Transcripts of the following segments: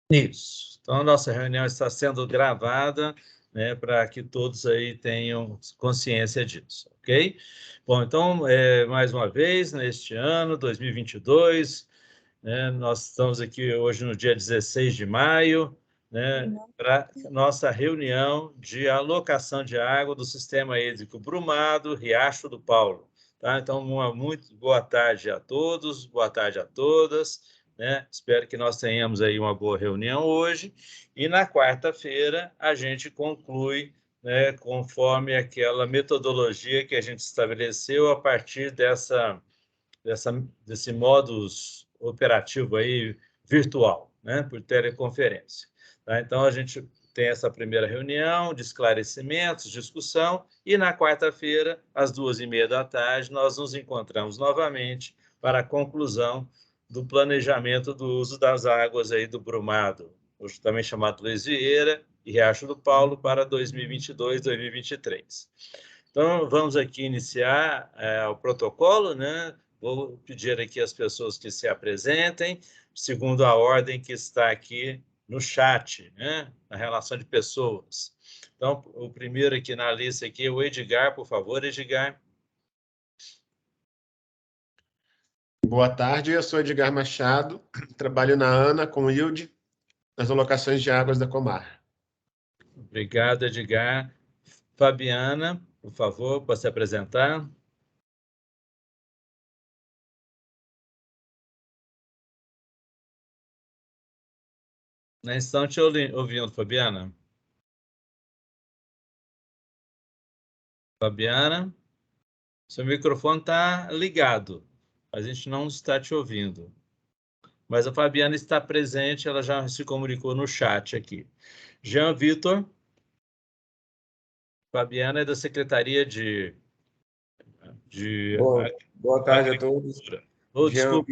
Isso. Então, a nossa reunião está sendo gravada, né, para que todos aí tenham consciência disso, ok? Bom, então, mais uma vez, neste ano, 2022, né, nós estamos aqui hoje no dia 16 de maio, né, para nossa reunião de alocação de água do Sistema Hídrico Brumado, Riacho do Paulo. Tá? Então, uma muito boa tarde a todos, boa tarde a todas. Né? Espero que nós tenhamos aí uma boa reunião hoje. E na quarta-feira a gente conclui, né, conforme aquela metodologia que a gente estabeleceu a partir desse modus operativo aí virtual, né, por teleconferência. Tá? Então, a gente tem essa primeira reunião de esclarecimentos, discussão, e na quarta-feira, às 14h30, nós nos encontramos novamente para a conclusão do planejamento do uso das águas aí do Brumado, hoje também chamado Luiz Vieira e Riacho do Paulo, para 2022, 2023. Então, vamos aqui iniciar o protocolo, né? Vou pedir aqui às pessoas que se apresentem, segundo a ordem que está aqui no chat, né? Na relação de pessoas. Então, o primeiro aqui na lista aqui é o Edgar, por favor, Edgar. Boa tarde, eu sou Edgar Machado, trabalho na ANA com ILD, nas alocações de águas da Comar. Obrigado, Edgar. Fabiana, por favor, pode se apresentar. Não estão te ouvindo, Fabiana? Fabiana, seu microfone está ligado, a gente não está te ouvindo. Mas a Fabiana está presente, ela já se comunicou no chat aqui. Jean Vitor. Fabiana é da Secretaria de Boa tarde a todos. Desculpa.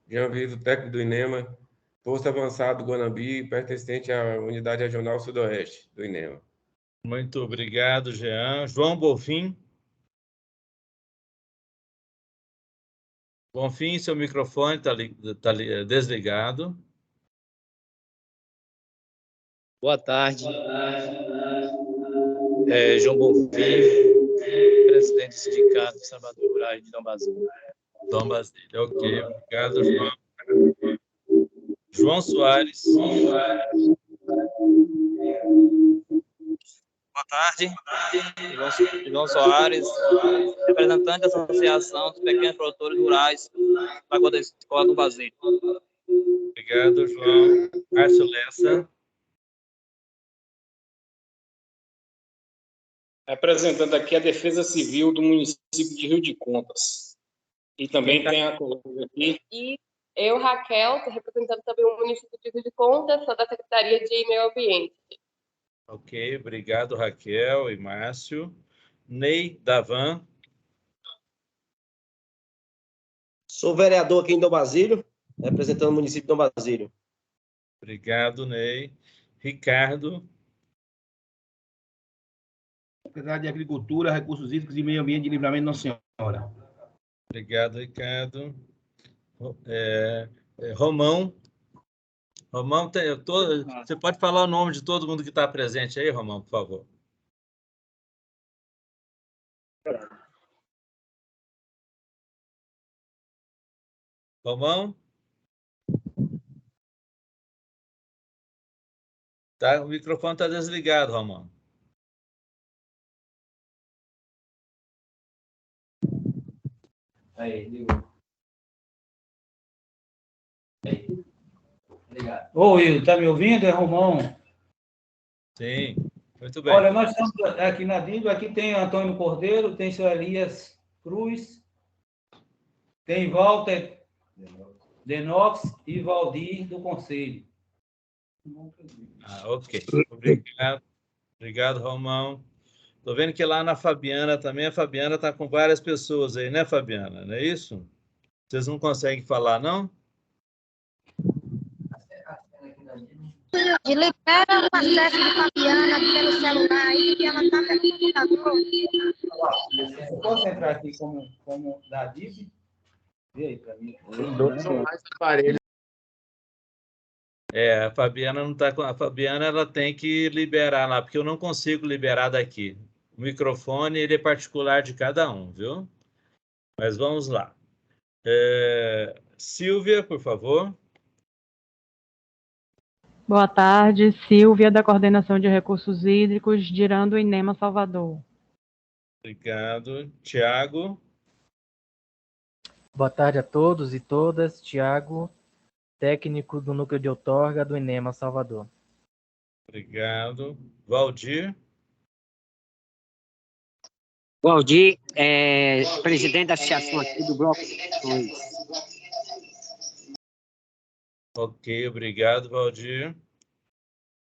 Jean Vitor, técnico do INEMA, posto avançado Guanambi, pertencente à Unidade Regional Sudoeste do INEMA. Muito obrigado, Jean. João Bonfim. Bonfim, seu microfone está desligado. Boa tarde. João Bonfim, presidente do Sindicato dos Trabalhadores Rurais de Dom Basílio. Dom Basílio, ok. Obrigado, João. João Soares. Boa tarde. João Soares, representante da Associação dos Pequenos Produtores Rurais da Guarda Escola do Basílio. Obrigado, João. Márcio Lessa. Representando aqui a Defesa Civil do município de Rio de Contas. E também tem a colega aqui. E eu, Raquel, estou representando também o município de Rio de Contas, sou da Secretaria de Meio Ambiente. Ok, obrigado, Raquel e Márcio. Ney Davan. Sou vereador aqui em Dom Basílio, representando o município de Dom Basílio. Obrigado, Ney. Ricardo. Secretaria de Agricultura, Recursos Hídricos e Meio Ambiente de Livramento Nossa Senhora. Obrigado, Ricardo. Romão. Romão, você pode falar o nome de todo mundo que está presente aí, Romão, por favor? Romão? Tá, o microfone está desligado, Romão. Aí, ligou. Aí. Obrigado. Ô, Will, tá me ouvindo? É Romão. Sim, muito bem. Olha, nós estamos aqui na Bíblia, aqui tem Antônio Cordeiro, tem seu Elias Cruz, tem Walter Denox e Valdir do Conselho. Ok. Obrigado. Obrigado, Romão. Estou vendo que lá na Fabiana também, a Fabiana está com várias pessoas aí, né, Fabiana? Não é isso? Vocês não conseguem falar, não? Libera o acesso de Fabiana pelo celular aí, que ela está pelo computador. Eu posso entrar aqui como da DIB? Vê aí para mim. Os dois são mais aparelhos. A Fabiana não está com... A Fabiana ela tem que liberar lá, porque eu não consigo liberar daqui. O microfone ele é particular de cada um, viu? Mas vamos lá. Silvia, por favor. Boa tarde, Silvia, da Coordenação de Recursos Hídricos, girando INEMA Salvador. Obrigado. Tiago. Boa tarde a todos e todas. Tiago, técnico do Núcleo de Outorga do INEMA Salvador. Obrigado. Valdir. Valdir, presidente da associação aqui do Bloco 2. Ok, obrigado, Valdir.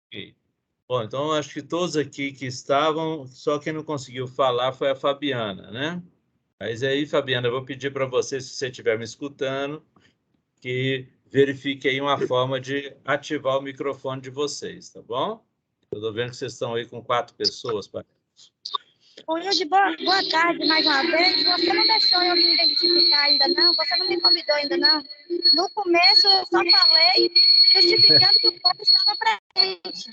Okay. Bom, então acho que todos aqui que estavam, só quem não conseguiu falar foi a Fabiana, né? Mas aí, Fabiana, eu vou pedir para você, se você estiver me escutando, que verifique aí uma forma de ativar o microfone de vocês, tá bom? Eu estou vendo que vocês estão aí com 4 pessoas, parece. Wilde, boa tarde mais uma vez. Você não deixou eu me identificar ainda não? Você não me convidou ainda não? No começo eu só falei justificando que o povo estava presente.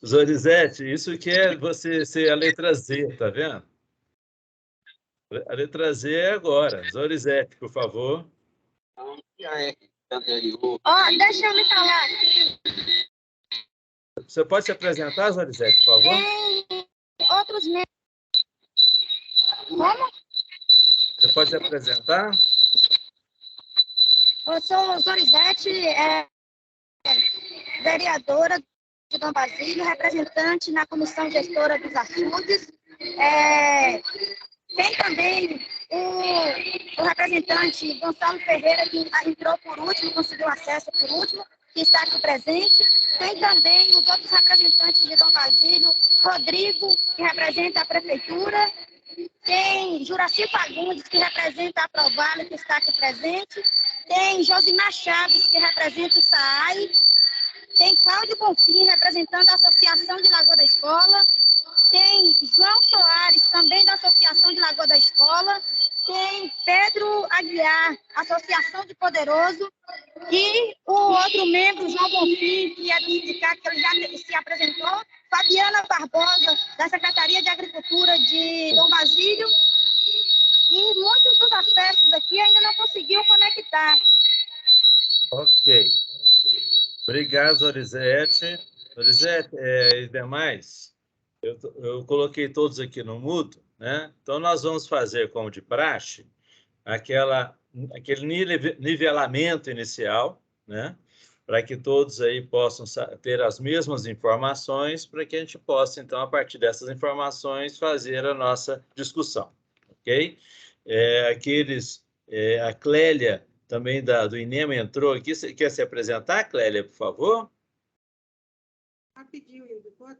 Zorizete, isso que é você ser a letra Z, tá vendo? A letra Z é agora. Zorizete, por favor. Ó, deixa eu me falar aqui. Você pode se apresentar, Zorizete, por favor? Tem outros membros. Como? Você pode se apresentar? Eu sou Zorizete, vereadora de Dom Basílio, representante na comissão gestora dos açudes. Tem também o representante Gonçalo Ferreira, que entrou por último, conseguiu acesso por último, que está aqui presente. Tem também os outros representantes de Dom Basílio, Rodrigo, que representa a prefeitura. Tem Juraci Fagundes, que representa a Provale, que está aqui presente. Tem Josimar Chaves, que representa o SAAI. Tem Cláudio Bonfim, representando a Associação de Lagoa da Escola. Tem João Soares, também da Associação de Lagoa da Escola. Tem Pedro Aguiar, Associação de Poderoso. E o outro membro, João Bonfim, que é do sindicato, que ele já se apresentou. Fabiana Barbosa, da Secretaria de Agricultura de Dom Basílio. E muitos dos acessos aqui ainda não conseguiu conectar. Ok. Obrigado, Zorizete. Zorizete, e demais, eu coloquei todos aqui no mudo, né? Então, nós vamos fazer, como de praxe, aquele nivelamento inicial, né? Para que todos aí possam ter as mesmas informações, para que a gente possa, então, a partir dessas informações, fazer a nossa discussão, ok? A Clélia, também do INEMA, entrou aqui. Você quer se apresentar, Clélia, por favor? Rapidinho, Hildo. Boa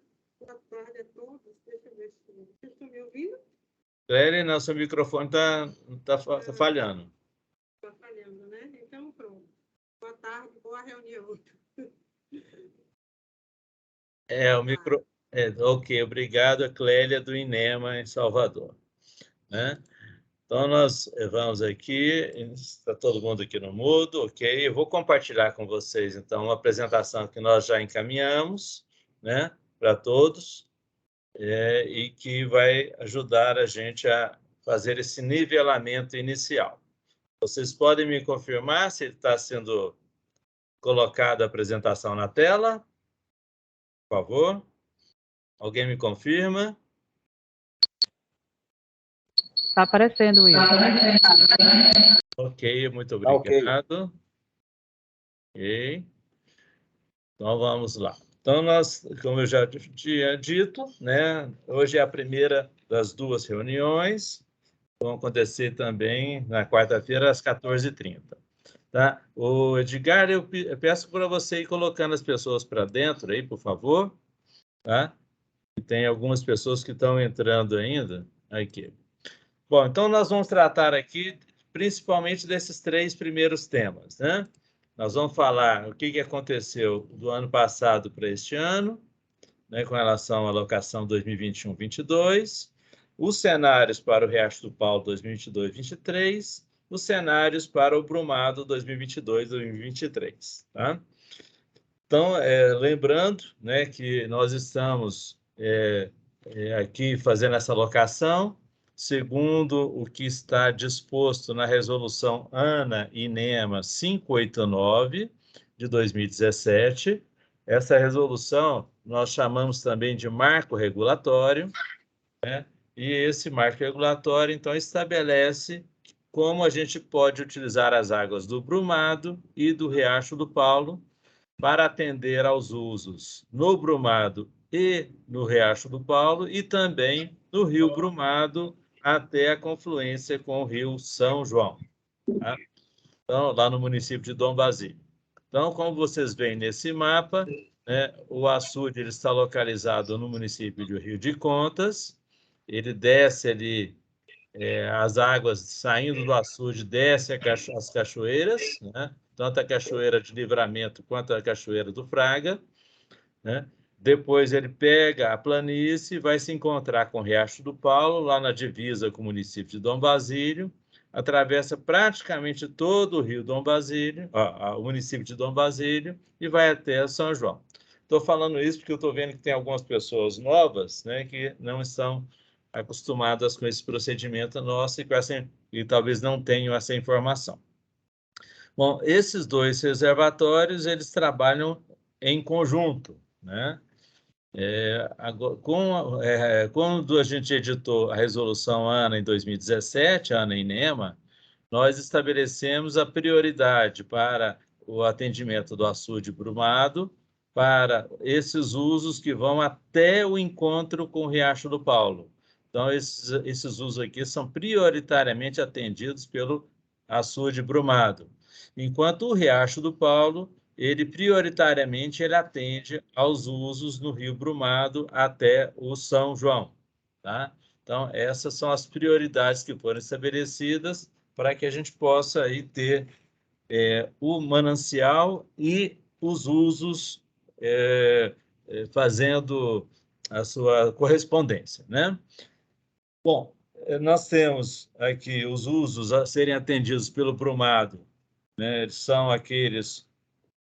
tarde a todos. Deixa eu ver se vocês estão me ouvindo. Clélia, não, seu microfone está falhando. Está falhando, né? Então, pronto. Boa tarde, boa reunião. Ok, obrigado, Clélia, do INEMA, em Salvador. Né? Então, nós vamos aqui, está todo mundo aqui no mudo, ok? Eu vou compartilhar com vocês, então, uma apresentação que nós já encaminhamos, né, para todos, e que vai ajudar a gente a fazer esse nivelamento inicial. Vocês podem me confirmar se está sendo colocada a apresentação na tela? Por favor. Alguém me confirma? Está aparecendo, Will. Ok, muito obrigado. Ok. Então, vamos lá. Então, nós, como eu já tinha dito, né, hoje é a primeira das 2 reuniões. Vão acontecer também na quarta-feira, às 14h30. Tá? O Edgar, eu peço para você ir colocando as pessoas para dentro aí, por favor. Tá? E tem algumas pessoas que estão entrando ainda. Aqui. Bom, então nós vamos tratar aqui principalmente desses 3 primeiros temas, né? Nós vamos falar o que aconteceu do ano passado para este ano, né, com relação à alocação 2021-22, os cenários para o Riacho do Paulo 2022-23, os cenários para o Brumado 2022-2023, tá? Então, lembrando, né, que nós estamos aqui fazendo essa alocação, segundo o que está disposto na resolução ANA e INEMA 589, de 2017. Essa resolução nós chamamos também de marco regulatório, né? E esse marco regulatório, então, estabelece como a gente pode utilizar as águas do Brumado e do Riacho do Paulo para atender aos usos no Brumado e no Riacho do Paulo e também no Rio Brumado até a confluência com o Rio São João, tá? Então, lá no município de Dom Basílio. Então, como vocês veem nesse mapa, né, o açude ele está localizado no município de Rio de Contas, ele desce ali, as águas saindo do açude descem as cachoeiras, né? Tanto a cachoeira de Livramento quanto a cachoeira do Fraga, né? Depois ele pega a planície e vai se encontrar com o Riacho do Paulo, lá na divisa com o município de Dom Basílio, atravessa praticamente todo o rio Dom Basílio, o município de Dom Basílio, e vai até São João. Estou falando isso porque eu estou vendo que tem algumas pessoas novas, né, que não estão acostumadas com esse procedimento nosso e talvez não tenham essa informação. Bom, esses dois reservatórios, eles trabalham em conjunto, né? Quando a gente editou a resolução ANA em 2017, ANA e INEMA, nós estabelecemos a prioridade para o atendimento do açude Brumado, para esses usos que vão até o encontro com o Riacho do Paulo. Então, esses usos aqui são prioritariamente atendidos pelo açude Brumado, enquanto o Riacho do Paulo, ele prioritariamente atende aos usos no Rio Brumado até o São João, tá? Então, essas são as prioridades que foram estabelecidas para que a gente possa aí ter o manancial e os usos fazendo a sua correspondência, né? Bom, nós temos aqui os usos a serem atendidos pelo Brumado, né? São aqueles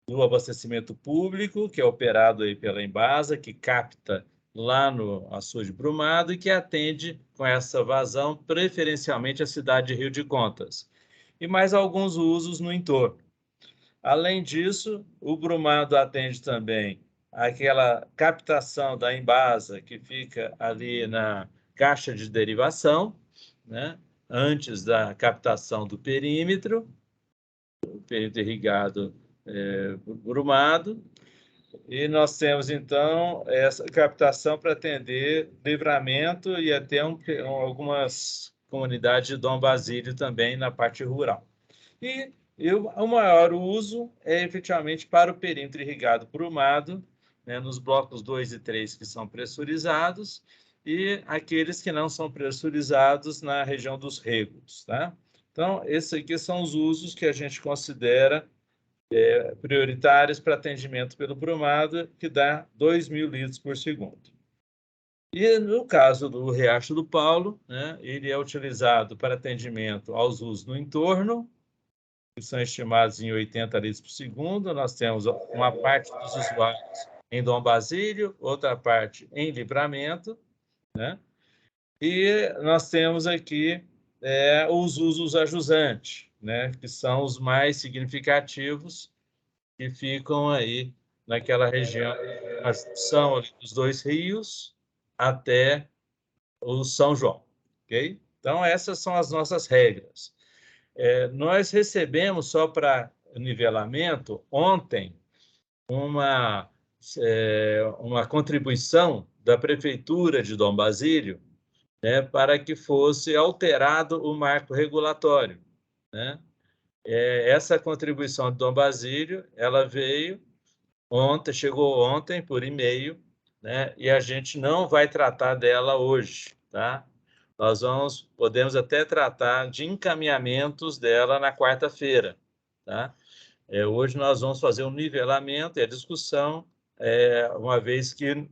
do abastecimento público, que é operado aí pela Embasa, que capta lá no açude Brumado e que atende com essa vazão preferencialmente a cidade de Rio de Contas. E mais alguns usos no entorno. Além disso, o Brumado atende também aquela captação da Embasa, que fica ali na caixa de derivação, né? Antes da captação do perímetro, o perímetro irrigado Brumado, e nós temos, então, essa captação para atender Livramento e até algumas comunidades de Dom Basílio também na parte rural. E o maior uso é efetivamente para o perímetro irrigado Brumado, né, nos blocos 2 e 3 que são pressurizados e aqueles que não são pressurizados na região dos regos, tá? Então, esses aqui são os usos que a gente considera prioritários para atendimento pelo Brumado, que dá 2.000 litros por segundo. E no caso do Riacho do Paulo, né, ele é utilizado para atendimento aos usos no entorno, que são estimados em 80 litros por segundo. Nós temos uma parte dos usuários em Dom Basílio, outra parte em Livramento, né? E nós temos aqui os usos a jusante, né, que são os mais significativos, que ficam aí naquela região, são dos dois rios até o São João, ok? Então, essas são as nossas regras. Nós recebemos, só para nivelamento, ontem, uma contribuição da Prefeitura de Dom Basílio, né, para que fosse alterado o marco regulatório, né? Essa contribuição de Dom Basílio, ela veio ontem, chegou ontem por e-mail, né, e a gente não vai tratar dela hoje, tá? Nós podemos até tratar de encaminhamentos dela na quarta-feira, tá? Hoje nós vamos fazer um nivelamento e a discussão, uma vez que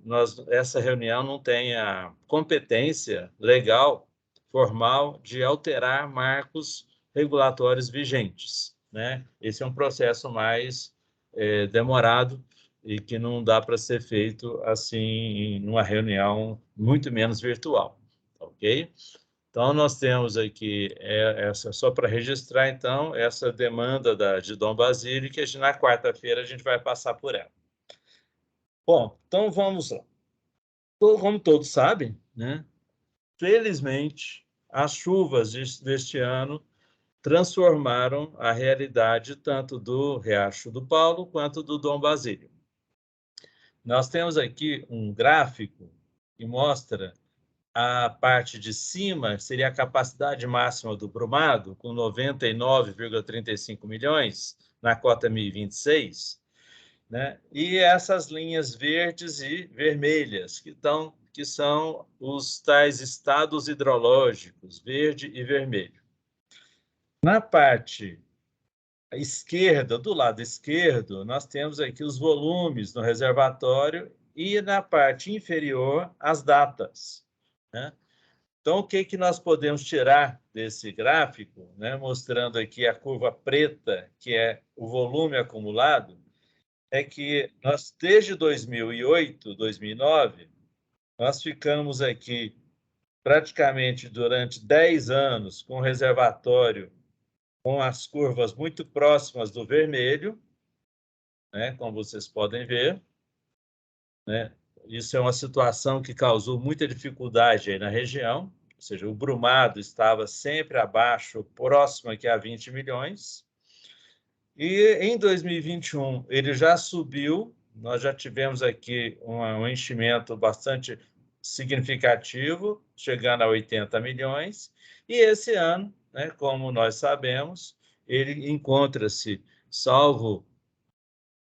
essa reunião não tem a competência legal, formal, de alterar marcos regulatórios vigentes, né? Esse é um processo mais demorado, e que não dá para ser feito assim numa reunião muito menos virtual, ok? Então, nós temos aqui, essa só para registrar, então, essa demanda de Dom Basílio, que na quarta-feira a gente vai passar por ela. Bom, então vamos lá. Como todos sabem, né? Felizmente, as chuvas deste ano transformaram a realidade tanto do Riacho do Paulo quanto do Dom Basílio. Nós temos aqui um gráfico que mostra a parte de cima, seria a capacidade máxima do Brumado, com 99,35 milhões na cota 1026, né? E essas linhas verdes e vermelhas, que são os tais estados hidrológicos, verde e vermelho. Na parte esquerda, do lado esquerdo, nós temos aqui os volumes no reservatório e na parte inferior as datas, né? Então, o que nós podemos tirar desse gráfico, né, mostrando aqui a curva preta, que é o volume acumulado, é que nós, desde 2008, 2009, nós ficamos aqui praticamente durante 10 anos com o reservatório com as curvas muito próximas do vermelho, né, como vocês podem ver, né? Isso é uma situação que causou muita dificuldade aí na região, ou seja, o Brumado estava sempre abaixo, próximo aqui a 20 milhões, e em 2021 ele já subiu, nós já tivemos aqui um enchimento bastante significativo, chegando a 80 milhões, e esse ano, né, como nós sabemos, ele encontra-se, salvo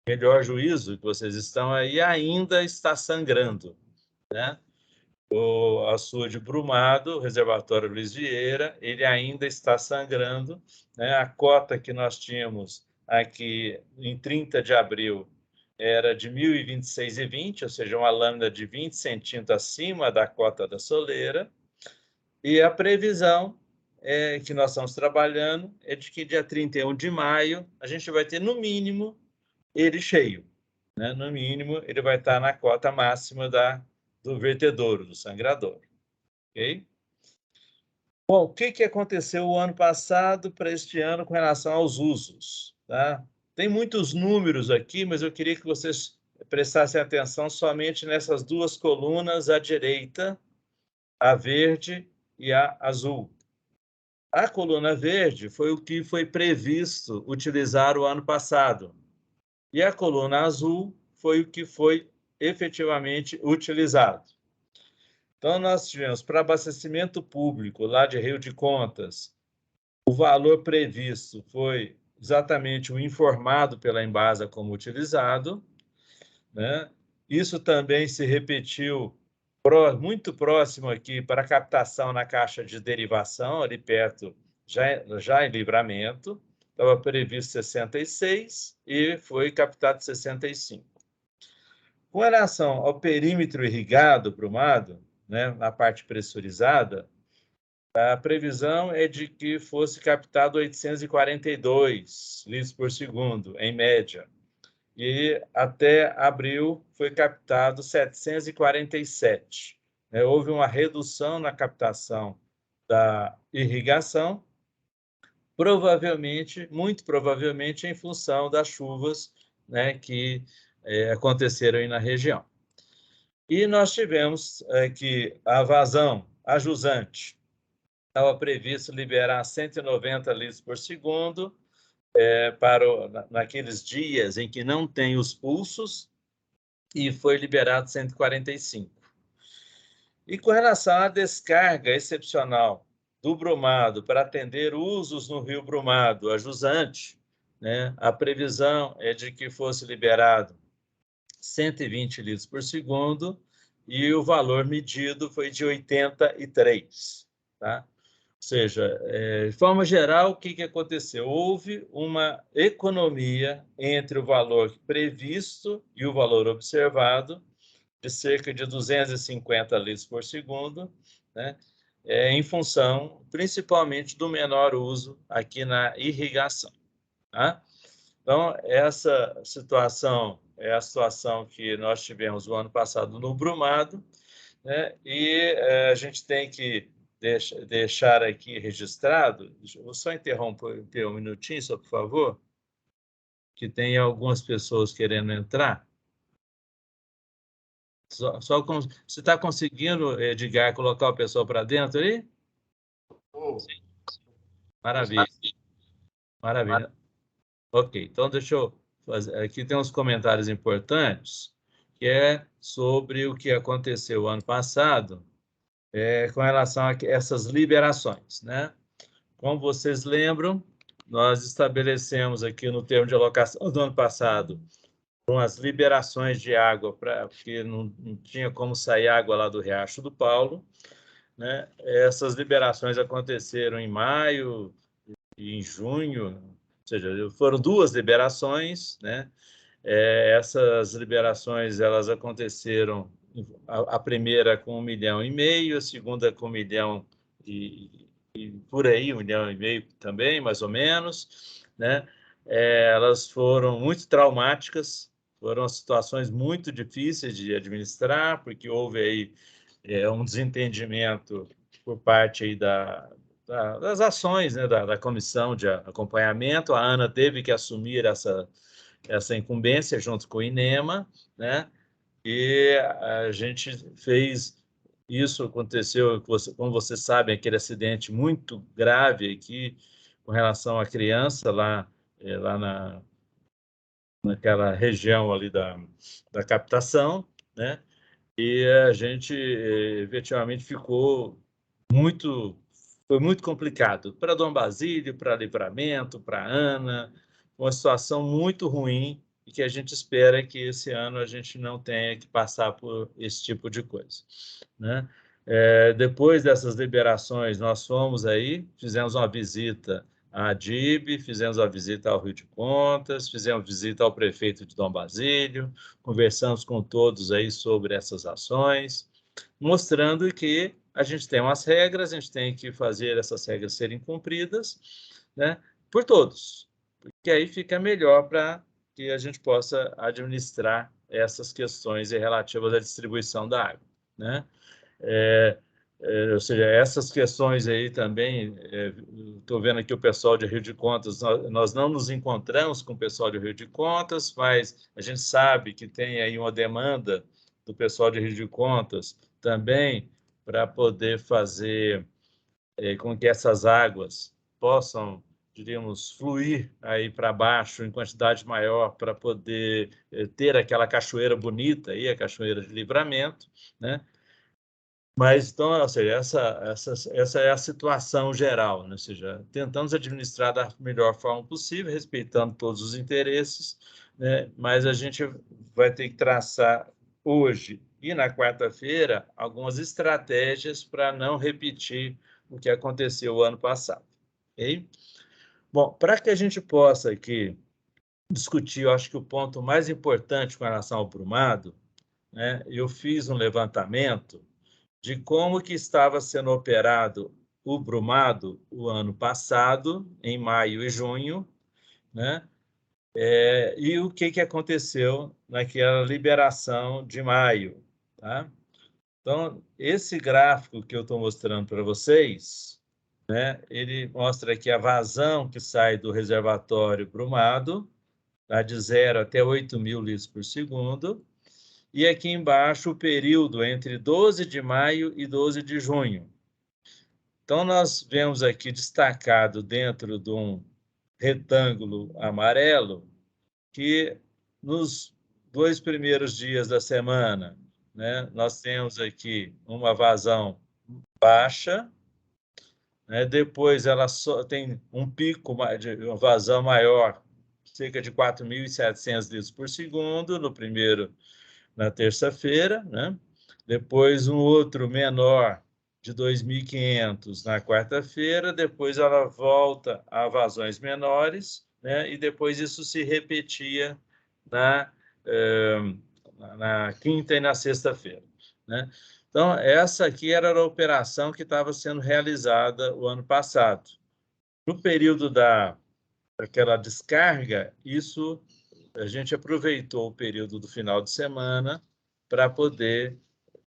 melhor juízo que vocês estão aí, ainda está sangrando, né? O açude Brumado, o reservatório Luiz Vieira, ele ainda está sangrando, né? A cota que nós tínhamos aqui em 30 de abril era de 1.026,20, ou seja, uma lâmina de 20 centímetros acima da cota da soleira, e a previsão que nós estamos trabalhando é de que dia 31 de maio a gente vai ter, no mínimo, ele cheio, né? No mínimo, ele vai estar na cota máxima do vertedouro, do sangradouro. Ok? Bom, o que aconteceu o ano passado para este ano com relação aos usos? Tá? Tem muitos números aqui, mas eu queria que vocês prestassem atenção somente nessas duas colunas à direita, a verde e a azul. A coluna verde foi o que foi previsto utilizar o ano passado, e a coluna azul foi o que foi efetivamente utilizado. Então, nós tivemos, para abastecimento público, lá de Rio de Contas, o valor previsto foi exatamente o informado pela Embasa como utilizado, né? Isso também se repetiu muito próximo aqui para a captação na caixa de derivação, ali perto, já em Livramento. Estava previsto 66 e foi captado 65. Com relação ao perímetro irrigado Brumado, né, na parte pressurizada, a previsão é de que fosse captado 842 litros por segundo, em média. E até abril foi captado 747. Houve uma redução na captação da irrigação, provavelmente, muito provavelmente, em função das chuvas, né, que aconteceram aí na região. E nós tivemos que a vazão, a jusante, estava previsto liberar 190 litros por segundo naqueles dias em que não tem os pulsos, e foi liberado 145. E com relação à descarga excepcional do Brumado para atender usos no Rio Brumado, a jusante, né, a previsão é de que fosse liberado 120 litros por segundo, e o valor medido foi de 83. Tá? Ou seja, de forma geral, o que aconteceu? Houve uma economia entre o valor previsto e o valor observado, de cerca de 250 litros por segundo, né? Em função, principalmente, do menor uso aqui na irrigação. Tá? Então, essa situação é a situação que nós tivemos o ano passado no Brumado, né? E a gente tem que deixar aqui registrado, eu vou só interromper um minutinho, só por favor, que tem algumas pessoas querendo entrar. Você está conseguindo, Edgar, colocar o pessoal para dentro aí? Sim. Maravilha. Maravilha. Ok, então deixa eu fazer. Aqui tem uns comentários importantes, que é sobre o que aconteceu ano passado com relação a essas liberações, né? Como vocês lembram, nós estabelecemos aqui no termo de alocação do ano passado umas liberações de água, porque não tinha como sair água lá do Riacho do Paulo, né? Essas liberações aconteceram em maio e em junho, ou seja, foram 2 liberações, né? Essas liberações elas aconteceram, a primeira com 1,5 milhão, a segunda com 1 milhão e por aí, 1,5 milhão também, mais ou menos, né? Elas foram muito traumáticas, foram situações muito difíceis de administrar, porque houve aí um desentendimento por parte aí das ações, né, da comissão de acompanhamento. A ANA teve que assumir essa incumbência junto com o INEMA, né? E a gente fez isso. Aconteceu, como vocês sabem, aquele acidente muito grave aqui com relação à criança lá naquela região ali da captação, né? E a gente efetivamente foi muito complicado para Dom Basílio, para Livramento, para Ana, uma situação muito ruim, e que a gente espera que esse ano a gente não tenha que passar por esse tipo de coisa, né? Depois dessas liberações, nós fomos aí, fizemos uma visita à DIB, fizemos a visita ao Rio de Contas, fizemos visita ao prefeito de Dom Basílio, conversamos com todos aí sobre essas ações, mostrando que a gente tem umas regras, a gente tem que fazer essas regras serem cumpridas, né, por todos, porque aí fica melhor para que a gente possa administrar essas questões relativas à distribuição da água, né? Ou seja, essas questões aí também, estou vendo aqui o pessoal de Rio de Contas, nós não nos encontramos com o pessoal de Rio de Contas, mas a gente sabe que tem aí uma demanda do pessoal de Rio de Contas também para poder fazer com que essas águas possam, diríamos, fluir aí para baixo em quantidade maior para poder ter aquela cachoeira bonita aí, a Cachoeira de Livramento, né? Mas, então, ou seja, essa é a situação geral, né? Ou seja, tentamos administrar da melhor forma possível, respeitando todos os interesses, né? Mas a gente vai ter que traçar hoje e na quarta-feira algumas estratégias para não repetir o que aconteceu o ano passado. Okay? Bom, para que a gente possa aqui discutir, eu acho que o ponto mais importante com relação ao Brumado, né? Eu fiz um levantamento de como que estava sendo operado o Brumado o ano passado, em maio e junho, né? E o que aconteceu naquela liberação de maio, tá? Então, esse gráfico que eu estou mostrando para vocês, né, ele mostra aqui a vazão que sai do reservatório Brumado, tá, de 0 até 8.000 litros por segundo, e aqui embaixo o período entre 12 de maio e 12 de junho. Então, nós vemos aqui destacado dentro de um retângulo amarelo que nos 2 primeiros dias da semana, né, nós temos aqui uma vazão baixa, né, depois ela só tem um pico de uma vazão maior, cerca de 4.700 litros por segundo, na terça-feira, né? Depois um outro menor de 2.500 na quarta-feira, depois ela volta a vazões menores, né? E depois isso se repetia na quinta e na sexta-feira, né? Então, essa aqui era a operação que estava sendo realizada o ano passado. No período daquela descarga, isso a gente aproveitou o período do final de semana para poder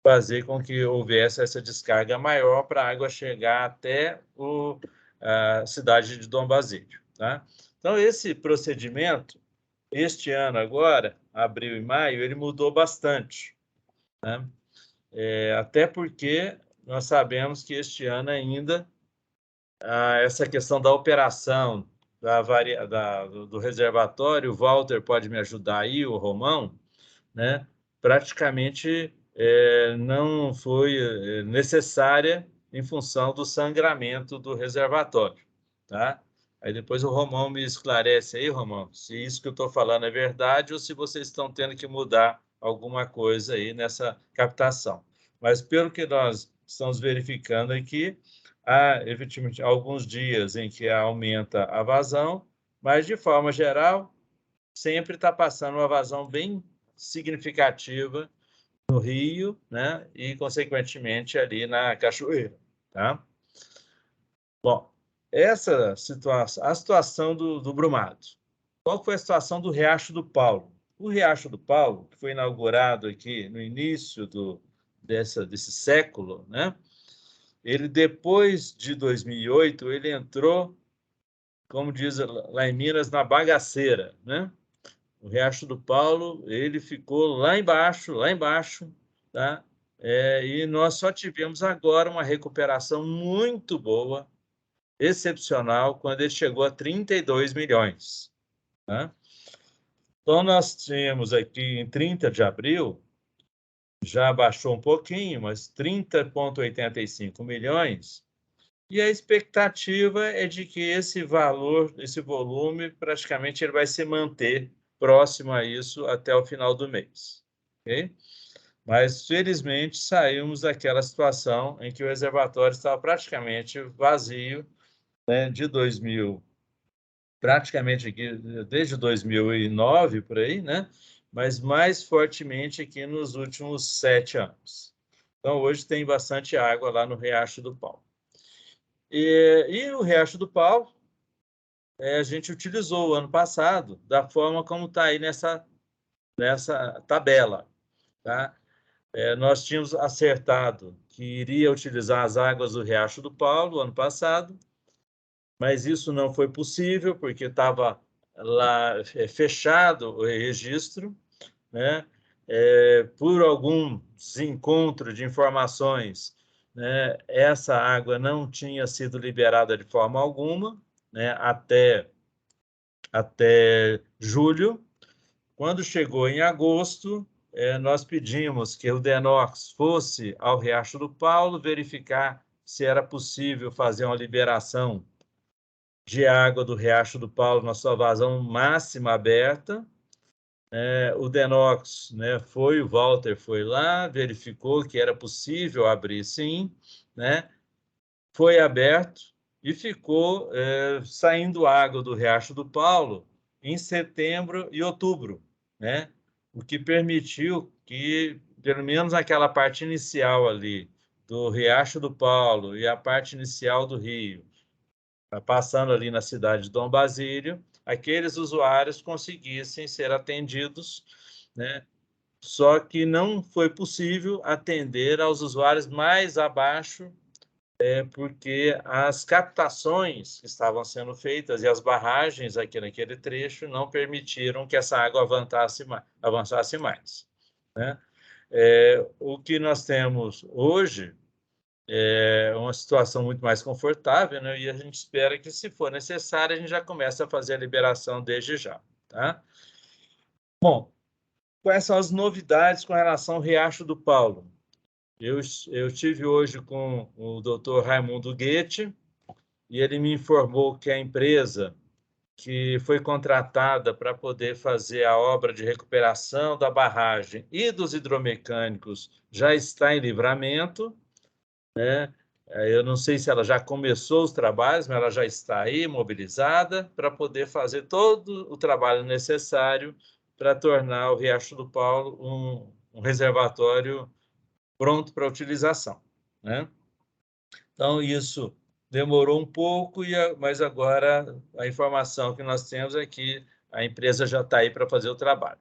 fazer com que houvesse essa descarga maior para a água chegar até a cidade de Dom Basílio. Tá? Então, esse procedimento, este ano agora, abril e maio, ele mudou bastante. Né? Até porque nós sabemos que este ano ainda essa questão da operação do reservatório, o Walter pode me ajudar aí, o Romão, né? Praticamente não foi necessária em função do sangramento do reservatório. Tá? Aí depois o Romão me esclarece aí, Romão, se isso que eu estou falando é verdade ou se vocês estão tendo que mudar alguma coisa aí nessa captação. Mas pelo que nós estamos verificando aqui, há efetivamente alguns dias em que aumenta a vazão, mas de forma geral, sempre está passando uma vazão bem significativa no rio, né? E, consequentemente, ali na cachoeira. Tá? Bom, essa situação, a situação do Brumado. Qual foi a situação do Riacho do Paulo? O Riacho do Paulo, que foi inaugurado aqui no início desse século, né? Ele, depois de 2008, ele entrou, como diz lá em Minas, na bagaceira, né? O Riacho do Paulo, ele ficou lá embaixo, tá? E nós só tivemos agora uma recuperação muito boa, excepcional, quando ele chegou a 32 milhões. Tá? Então, nós tínhamos aqui, em 30 de abril, já baixou um pouquinho, mas 30,85 milhões, e a expectativa é de que esse valor, esse volume, praticamente ele vai se manter próximo a isso até o final do mês. Okay? Mas, felizmente, saímos daquela situação em que o reservatório estava praticamente vazio, né, de 2000, praticamente aqui, desde 2009, por aí, né? Mas mais fortemente aqui nos últimos 7 anos. Então, hoje tem bastante água lá no Riacho do Paulo. E o Riacho do Paulo, a gente utilizou o ano passado da forma como está aí nessa tabela. Tá? Nós tínhamos acertado que iria utilizar as águas do Riacho do Paulo ano passado, mas isso não foi possível, porque estava lá fechado o registro, né? Por algum desencontro de informações, né? Essa água não tinha sido liberada de forma alguma, né? Até julho. Quando chegou em agosto, nós pedimos que o DENOX fosse ao Riacho do Paulo verificar se era possível fazer uma liberação de água do Riacho do Paulo na sua vazão máxima aberta. O DENOX, né, o Walter foi lá, verificou que era possível abrir sim, né? Foi aberto e ficou saindo água do Riacho do Paulo em setembro e outubro, né? O que permitiu que, pelo menos aquela parte inicial ali do Riacho do Paulo e a parte inicial do rio, passando ali na cidade de Dom Basílio, aqueles usuários conseguissem ser atendidos, né? Só que não foi possível atender aos usuários mais abaixo, porque as captações que estavam sendo feitas e as barragens aqui naquele trecho não permitiram que essa água avançasse mais. Né? O que nós temos hoje é uma situação muito mais confortável, né? E a gente espera que, se for necessário, a gente já comece a fazer a liberação desde já. Tá? Bom, quais são as novidades com relação ao Riacho do Paulo? Eu estive hoje com o Dr. Raimundo Goethe e ele me informou que a empresa que foi contratada para poder fazer a obra de recuperação da barragem e dos hidromecânicos já está em Livramento, né? Eu não sei se ela já começou os trabalhos, mas ela já está aí mobilizada para poder fazer todo o trabalho necessário para tornar o Riacho do Paulo um reservatório pronto para utilização, né? Então, isso demorou um pouco, mas agora a informação que nós temos é que a empresa já está aí para fazer o trabalho.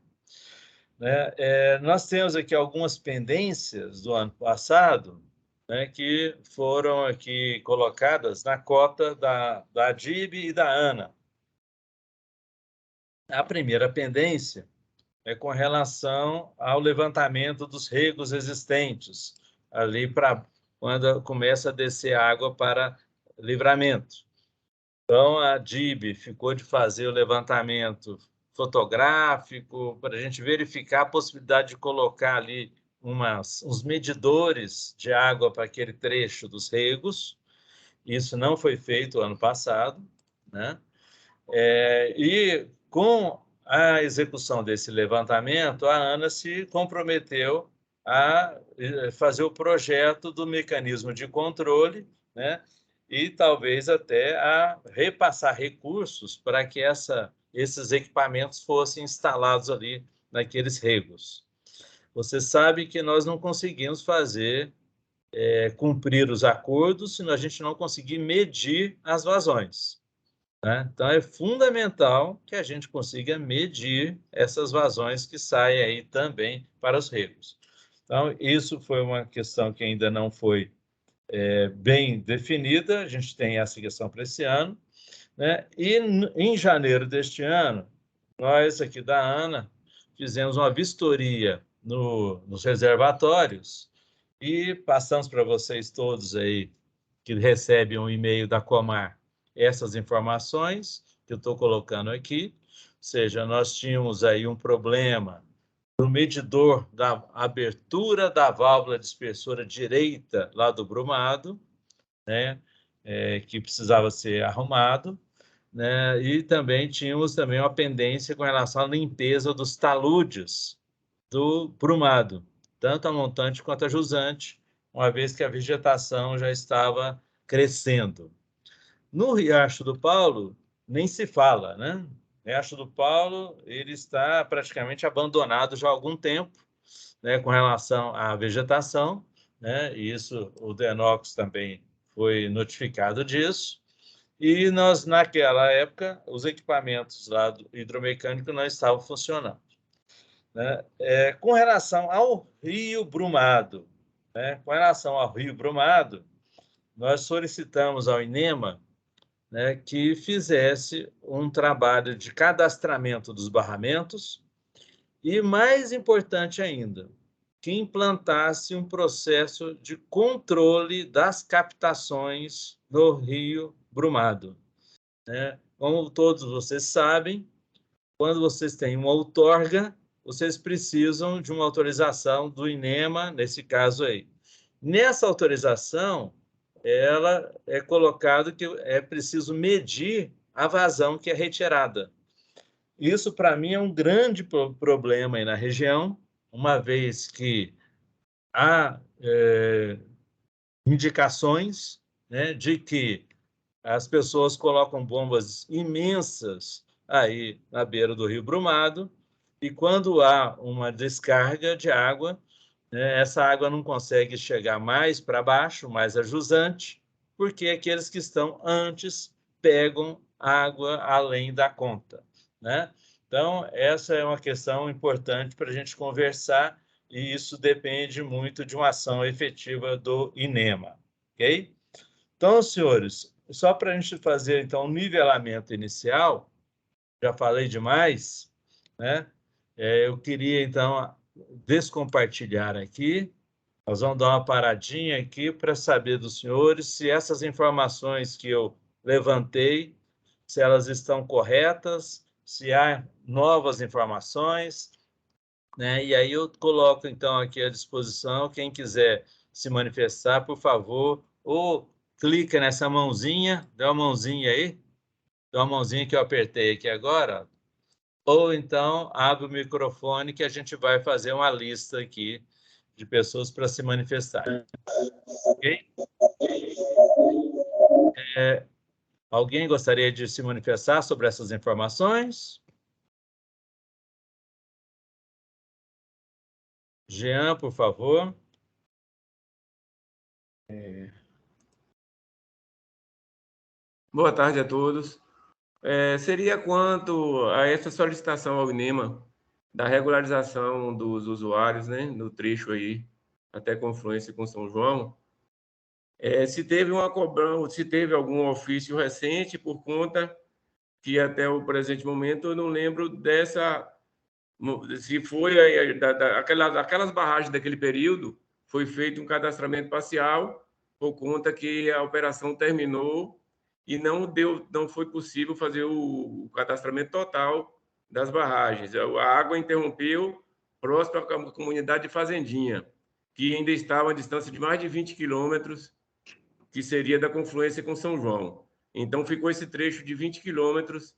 Né? Nós temos aqui algumas pendências do ano passado, né, que foram aqui colocadas na cota da ADIB e da ANA. A primeira pendência é com relação ao levantamento dos regos existentes, ali para quando começa a descer água para Livramento. Então, a DIB ficou de fazer o levantamento fotográfico para a gente verificar a possibilidade de colocar ali uns medidores de água para aquele trecho dos regos. Isso não foi feito ano passado, né? E com a execução desse levantamento, a ANA se comprometeu a fazer o projeto do mecanismo de controle, né? E talvez até a repassar recursos para que esses equipamentos fossem instalados ali naqueles regos. Você sabe que nós não conseguimos cumprir os acordos se a gente não conseguir medir as vazões. Né? Então, é fundamental que a gente consiga medir essas vazões que saem aí também para os regos. Então, isso foi uma questão que ainda não foi bem definida, a gente tem essa questão para esse ano, né? E em janeiro deste ano, nós aqui da ANA fizemos uma vistoria nos reservatórios e passamos para vocês todos aí que recebem um e-mail da Comar essas informações que eu estou colocando aqui, ou seja, nós tínhamos aí um problema no medidor da abertura da válvula dispersora direita lá do Brumado, né, que precisava ser arrumado, né, e também tínhamos também uma pendência com relação à limpeza dos taludes do Brumado, tanto a montante quanto a jusante, uma vez que a vegetação já estava crescendo. No Riacho do Paulo, nem se fala, né? Riacho do Paulo ele está praticamente abandonado já há algum tempo, né, com relação à vegetação, né? E isso o DENOX também foi notificado disso. E nós, naquela época, os equipamentos lá do hidromecânico não estavam funcionando. Né? Com relação ao Rio Brumado, né? Com relação ao Rio Brumado, nós solicitamos ao INEMA, né, que fizesse um trabalho de cadastramento dos barramentos e, mais importante ainda, que implantasse um processo de controle das captações no Rio Brumado. Né? Como todos vocês sabem, quando vocês têm uma outorga, vocês precisam de uma autorização do INEMA, nesse caso aí. Nessa autorização, ela é colocado que é preciso medir a vazão que é retirada. Isso, para mim, é um grande problema aí na região, uma vez que há indicações, né, de que as pessoas colocam bombas imensas aí na beira do Rio Brumado, e quando há uma descarga de água, essa água não consegue chegar mais para baixo, mais a jusante, porque aqueles que estão antes pegam água além da conta. Né? Então, essa é uma questão importante para a gente conversar, e isso depende muito de uma ação efetiva do INEMA. Ok? Então, senhores, só para a gente fazer então, um nivelamento inicial, já falei demais, né? Eu queria, então, descompartilhar aqui. Nós vamos dar uma paradinha aqui para saber dos senhores se essas informações que eu levantei, se elas estão corretas, se há novas informações, né? E aí eu coloco, então, aqui à disposição, quem quiser se manifestar, por favor, ou clica nessa mãozinha, dá uma mãozinha aí, dá uma mãozinha que eu apertei aqui agora, ou então abre o microfone que a gente vai fazer uma lista aqui de pessoas para se manifestarem. Ok? Alguém gostaria de se manifestar sobre essas informações? Jean, por favor. Boa tarde a todos. seria quanto a essa solicitação ao INEMA da regularização dos usuários, né, no trecho aí, até confluência com São João, se teve uma cobrança, se teve algum ofício recente, por conta que até o presente momento eu não lembro se foi aquelas barragens daquele período, foi feito um cadastramento parcial, por conta que a operação terminou e não foi possível fazer o cadastramento total das barragens. A água interrompeu próximo à comunidade de Fazendinha, que ainda estava a distância de mais de 20 quilômetros, que seria da confluência com São João. Então, ficou esse trecho de 20 quilômetros,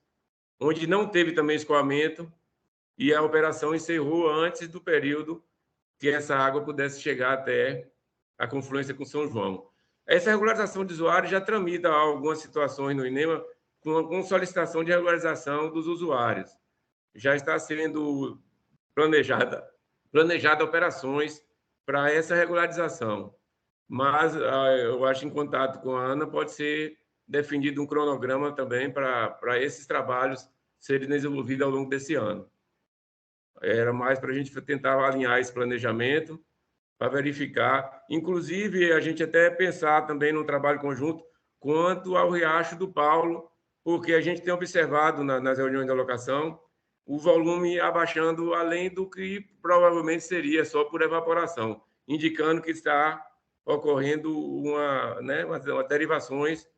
onde não teve também escoamento, e a operação encerrou antes do período que essa água pudesse chegar até a confluência com São João. Essa regularização de usuários já tramita algumas situações no INEMA com solicitação de regularização dos usuários. Já está sendo planejada operações para essa regularização. Mas eu acho que, em contato com a Ana, pode ser definido um cronograma também para esses trabalhos serem desenvolvidos ao longo desse ano. Era mais para a gente tentar alinhar esse planejamento, para verificar. Inclusive, a gente até pensar também num trabalho conjunto quanto ao Riacho do Paulo, porque a gente tem observado nas reuniões de alocação o volume abaixando além do que provavelmente seria só por evaporação, indicando que está ocorrendo umas derivações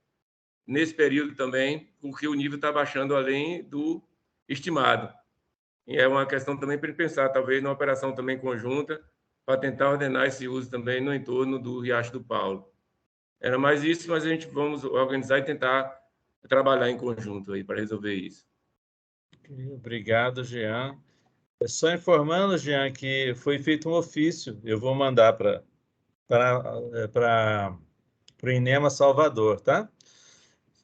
nesse período também, porque o nível está baixando além do estimado. E é uma questão também para pensar, talvez, numa operação também conjunta, para tentar ordenar esse uso também no entorno do Riacho do Paulo. Era mais isso, mas a gente vamos organizar e tentar trabalhar em conjunto aí para resolver isso. Obrigado, Jean. Só informando, Jean, que foi feito um ofício, eu vou mandar para o INEMA Salvador, tá?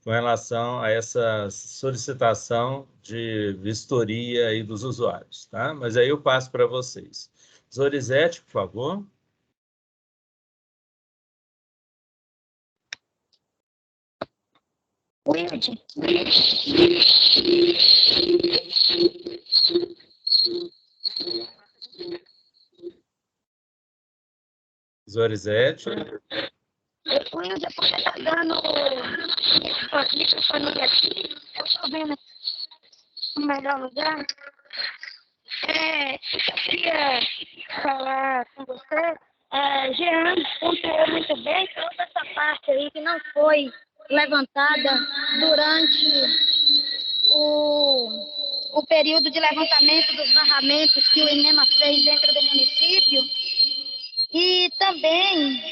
Com relação a essa solicitação de vistoria aí dos usuários, tá? Mas aí eu passo para vocês. Zorizete, por favor. Wilde. Zorizete. Wilde, porque está dando microfonia aqui. Eu estou vendo o melhor lugar. Eu queria falar com você. Jean pontuou muito bem toda essa parte aí que não foi levantada durante o período de levantamento dos barramentos que o INEMA fez dentro do município. E também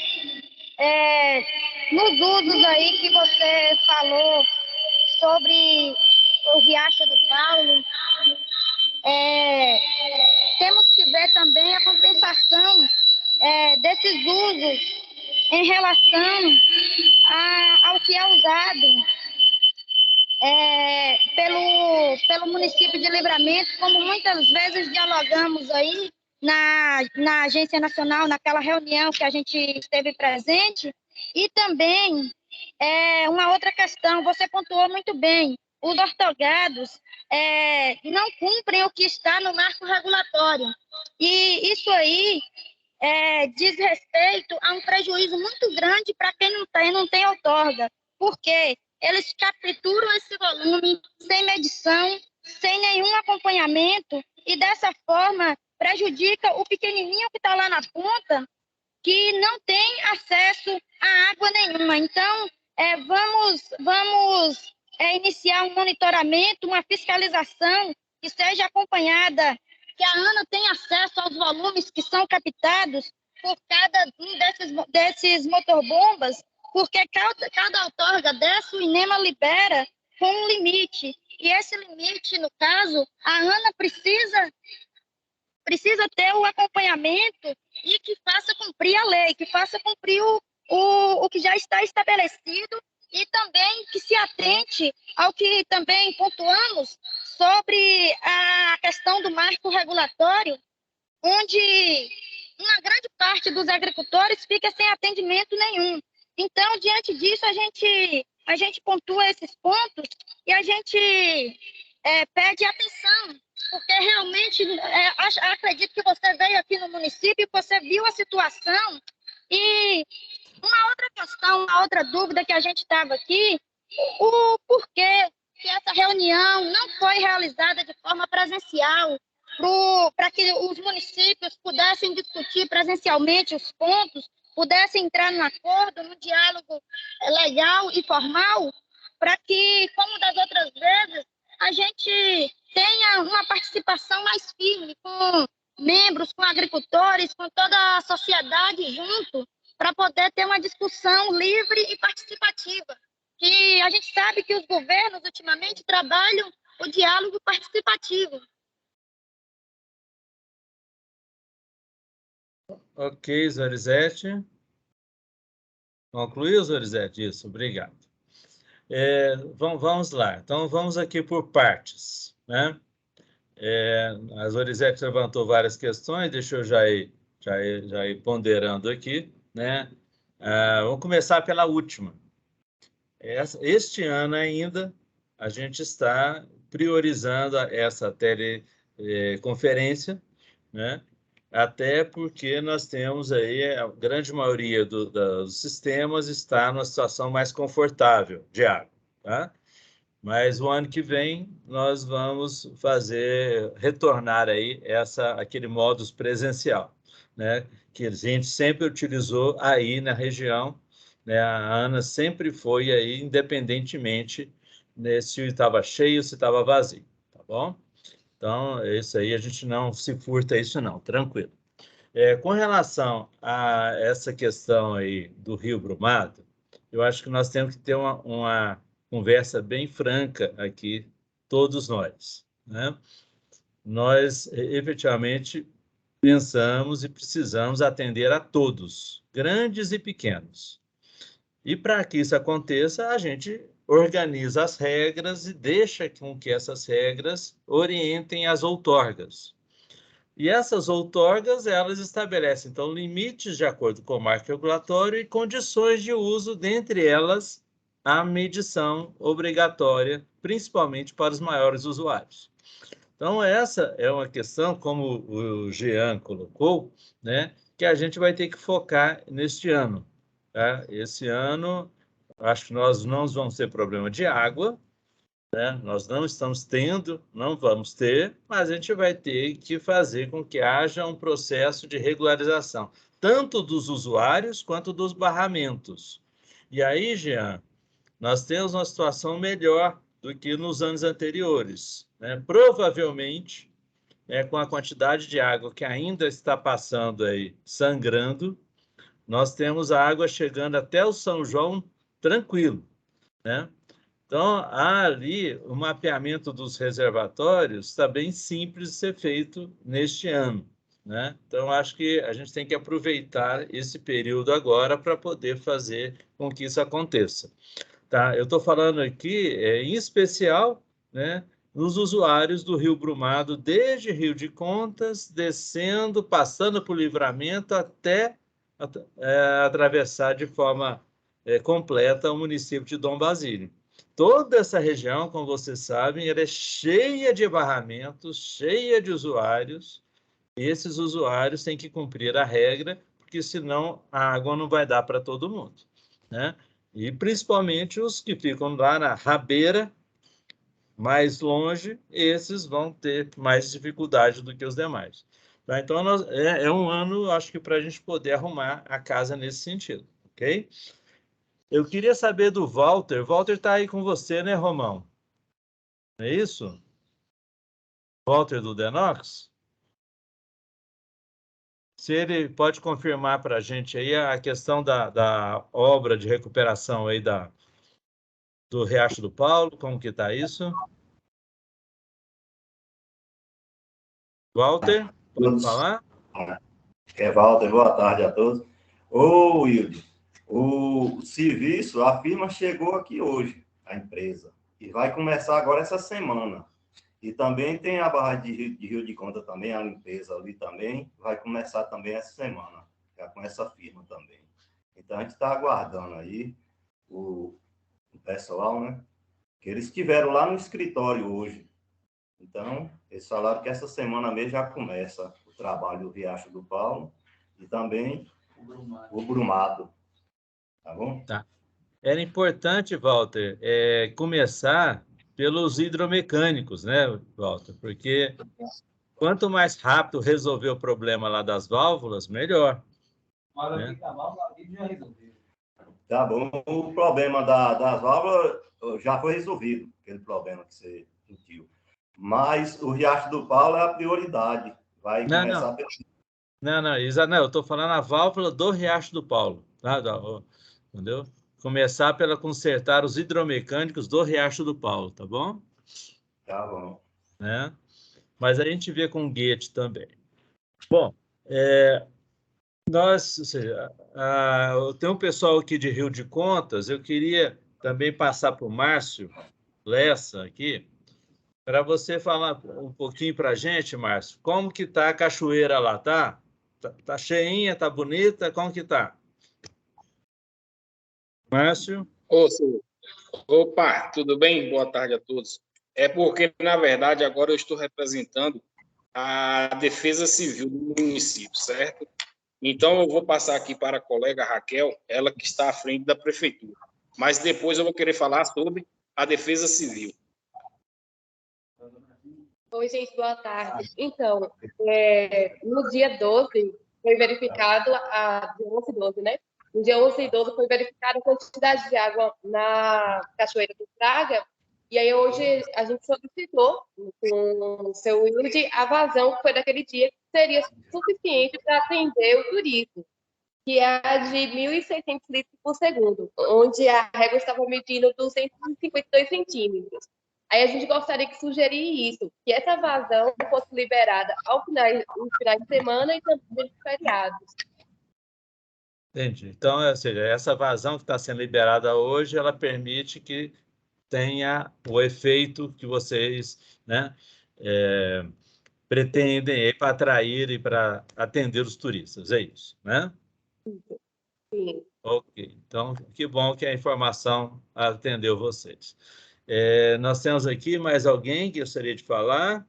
nos usos aí que você falou sobre o Riacho do Paulo, temos que ver também a compensação desses usos em relação ao que é usado pelo município de Livramento, como muitas vezes dialogamos aí na Agência Nacional, naquela reunião que a gente esteve presente. E também uma outra questão, você pontuou muito bem, os ortogados não cumprem o que está no marco regulatório. E isso aí diz respeito a um prejuízo muito grande para quem não tem outorga, porque eles capturam esse volume sem medição, sem nenhum acompanhamento, e dessa forma prejudica o pequenininho que está lá na ponta, que não tem acesso a água nenhuma. Então, vamos iniciar um monitoramento, uma fiscalização que seja acompanhada, que a ANA tenha acesso aos volumes que são captados por cada um desses motorbombas, porque cada outorga dessa, o INEMA libera com um limite. E esse limite, no caso, a ANA precisa ter o acompanhamento e que faça cumprir a lei, que faça cumprir o que já está estabelecido, e também que se atente ao que também pontuamos sobre a questão do marco regulatório, onde uma grande parte dos agricultores fica sem atendimento nenhum. Então, diante disso, a gente pontua esses pontos E a gente pede atenção, porque realmente acredito que você veio aqui no município e você viu a situação. E uma outra questão, uma outra dúvida que a gente estava aqui, o porquê que essa reunião não foi realizada de forma presencial, para que os municípios pudessem discutir presencialmente os pontos, pudessem entrar num acordo, num diálogo legal e formal, para que, como das outras vezes, a gente tenha uma participação mais firme com membros, com agricultores, com toda a sociedade junto, para poder ter uma discussão livre e participativa. Que a gente sabe que os governos, ultimamente, trabalham o diálogo participativo. Ok, Zorizete. Concluiu, Zorizete? Isso, obrigado. Vamos lá. Então, vamos aqui por partes, né? A Zorizete levantou várias questões, deixa eu já ir ponderando aqui, né? Vamos começar pela última. Este ano ainda, a gente está priorizando essa teleconferência, né? Até porque nós temos aí, a grande maioria dos sistemas está numa situação mais confortável de água, tá? Mas o ano que vem nós vamos retornar aí aquele modus presencial, né? Que a gente sempre utilizou aí na região, né? A ANA sempre foi aí, independentemente, né, se estava cheio, se estava vazio, tá bom? Então, isso aí a gente não se furta isso não, tranquilo. Com relação a essa questão aí do Rio Brumado, eu acho que nós temos que ter uma conversa bem franca aqui, todos nós, né? Nós, efetivamente, pensamos e precisamos atender a todos, grandes e pequenos. E para que isso aconteça, a gente organiza as regras e deixa com que essas regras orientem as outorgas. E essas outorgas, elas estabelecem, então, limites de acordo com o marco regulatório e condições de uso, dentre elas, a medição obrigatória, principalmente para os maiores usuários. Então, essa é uma questão, como o Jean colocou, né, que a gente vai ter que focar neste ano. Tá? Esse ano, acho que nós não vamos ter problema de água, né? Nós não estamos tendo, não vamos ter, mas a gente vai ter que fazer com que haja um processo de regularização, tanto dos usuários quanto dos barramentos. E aí, Jean, nós temos uma situação melhor do que nos anos anteriores, né? Provavelmente, com a quantidade de água que ainda está passando aí, sangrando, nós temos a água chegando até o São João tranquilo, né? Então, há ali o mapeamento dos reservatórios está bem simples de ser feito neste ano, né? Então, acho que a gente tem que aproveitar esse período agora para poder fazer com que isso aconteça. Tá? Eu estou falando aqui, em especial, né, nos usuários do Rio Brumado, desde Rio de Contas, descendo, passando por Livramento, até atravessar de forma completa o município de Dom Basílio. Toda essa região, como vocês sabem, ela é cheia de barramentos, cheia de usuários, e esses usuários têm que cumprir a regra, porque senão a água não vai dar para todo mundo, né? E principalmente os que ficam lá na rabeira, mais longe, esses vão ter mais dificuldade do que os demais. Tá? Então, é um ano, acho que, para a gente poder arrumar a casa nesse sentido, ok? Eu queria saber do Walter. Walter está aí com você, né, Romão? Não é isso? Walter do Denox? Se ele pode confirmar para a gente aí a questão da obra de recuperação aí do Riacho do Paulo, como que está isso? Walter, pode falar? Walter, boa tarde a todos. Ô, Wilde, o serviço, a firma chegou aqui hoje, a empresa, e vai começar agora essa semana. E também tem a barragem de Rio de Conta também, a limpeza ali também, vai começar também essa semana, já com essa firma também. Então, a gente está aguardando aí o pessoal, né? que eles estiveram lá no escritório hoje. Então, eles falaram que essa semana mesmo já começa o trabalho do Riacho do Palmo e também o Brumado. Tá bom? Tá. Era importante, Walter, começar pelos hidromecânicos, né, Walter? Porque quanto mais rápido resolver o problema lá das válvulas, melhor. Né? Tá bom. O problema das válvulas já foi resolvido, aquele problema que você sentiu. Mas o Riacho do Paulo é a prioridade. Vai começar pelo... Não, eu estou falando a válvula do Riacho do Paulo. Tá? Entendeu? Começar pela consertar os hidromecânicos do Riacho do Paulo, tá bom? Tá bom. Né? Mas a gente vê com o Goethe também. Bom, ou seja, tem um pessoal aqui de Rio de Contas, eu queria também passar para o Márcio Lessa aqui, para você falar um pouquinho para a gente, Márcio, como que está a cachoeira lá, tá? Tá cheinha, tá bonita, como que tá? Márcio? Opa, tudo bem? Boa tarde a todos. É porque, na verdade, agora eu estou representando a Defesa Civil do município, certo? Então, eu vou passar aqui para a colega Raquel, ela que está à frente da prefeitura. Mas depois eu vou querer falar sobre a Defesa Civil. Oi, gente, boa tarde. Então, no dia 12, foi verificado, dia 11 e 12, né? No dia 11 e 12 foi verificada a quantidade de água na Cachoeira do Fraga, e aí hoje a gente solicitou com o seu Wilde a vazão que foi daquele dia, que seria suficiente para atender o turismo, que é a de 1.600 litros por segundo, onde a régua estava medindo 252 centímetros. Aí a gente gostaria de sugerir isso, que essa vazão fosse liberada no final de semana e também nos feriados. Entendi. Então, ou seja, essa vazão que está sendo liberada hoje, ela permite que tenha o efeito que vocês, né, pretendem para atrair e para atender os turistas, é isso, né? Sim. Ok. Então, que bom que a informação atendeu vocês. Nós temos aqui mais alguém que gostaria de falar?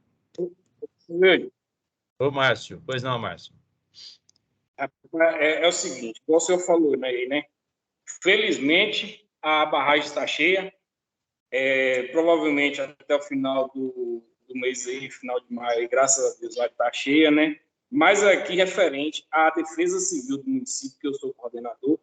Ô, Márcio. Pois não, Márcio. É o seguinte, como o senhor falou, né? Felizmente, a barragem está cheia. Provavelmente até o final do mês aí, final de maio, graças a Deus, vai estar cheia, né? Mas aqui, referente à Defesa Civil do município, que eu sou coordenador,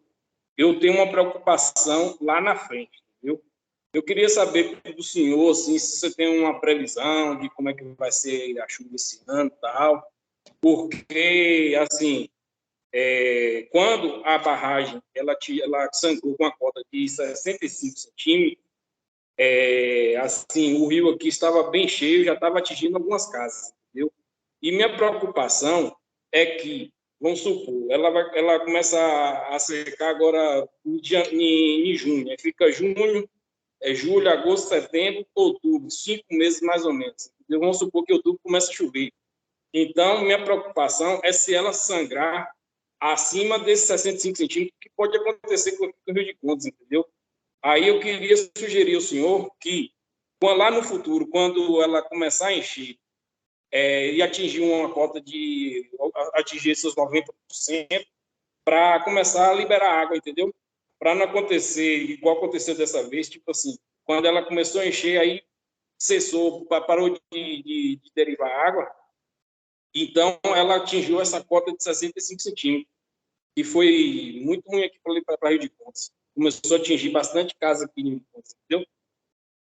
eu tenho uma preocupação lá na frente, entendeu? Eu queria saber do senhor, assim, se você tem uma previsão de como é que vai ser a chuva esse ano e tal, porque, assim, quando a barragem ela sangrou com a cota de 65 centímetros, assim, o rio aqui estava bem cheio, já estava atingindo algumas casas, entendeu? E minha preocupação é que, vamos supor, ela começa a secar agora em junho, né? Fica junho, julho, agosto, setembro, outubro, 5 meses mais ou menos. Entendeu? Vamos supor que outubro começa a chover. Então, minha preocupação é se ela sangrar acima desses 65 centímetros, que pode acontecer com o Rio de Contas, entendeu? Aí eu queria sugerir ao senhor que, lá no futuro, quando ela começar a encher e atingir uma cota atingir esses 90%, para começar a liberar água, entendeu? Para não acontecer igual aconteceu dessa vez, tipo assim, quando ela começou a encher, aí cessou, parou de derivar água, então ela atingiu essa cota de 65 centímetros, e foi muito ruim aqui para Rio de Contas. Começou a atingir bastante casa aqui em Rio de Contas, entendeu?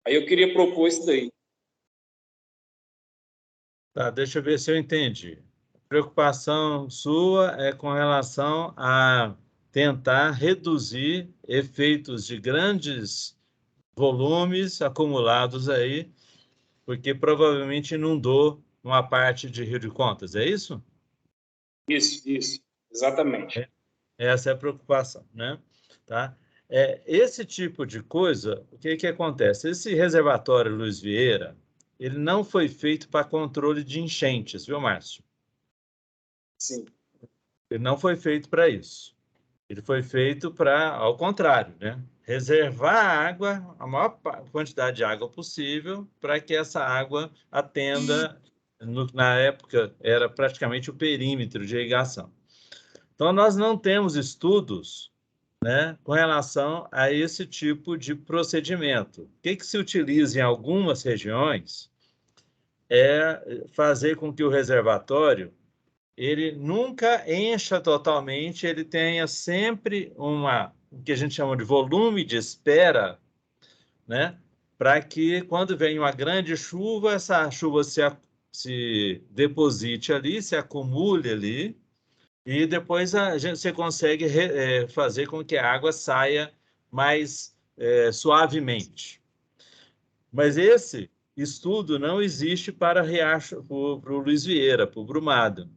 Aí eu queria propor isso daí. Tá, deixa eu ver se eu entendi. A preocupação sua é com relação a tentar reduzir efeitos de grandes volumes acumulados aí, porque provavelmente inundou uma parte de Rio de Contas, é isso? Isso, exatamente. Essa é a preocupação, né? Tá? Esse tipo de coisa, o que acontece? Esse reservatório Luiz Vieira, ele não foi feito para controle de enchentes, viu, Márcio? Sim. Ele não foi feito para isso. Ele foi feito para, ao contrário, né? reservar água, a maior quantidade de água possível, para que essa água atenda, na época, era praticamente o perímetro de irrigação. Então, nós não temos estudos, né, com relação a esse tipo de procedimento. O que se utiliza em algumas regiões é fazer com que o reservatório ele nunca encha totalmente, ele tenha sempre o que a gente chama de volume de espera, né, para que quando vem uma grande chuva, essa chuva se deposite ali, se acumule ali, e depois você consegue fazer com que a água saia mais suavemente. Mas esse estudo não existe para Riacho, para o Luiz Vieira, para o Brumado.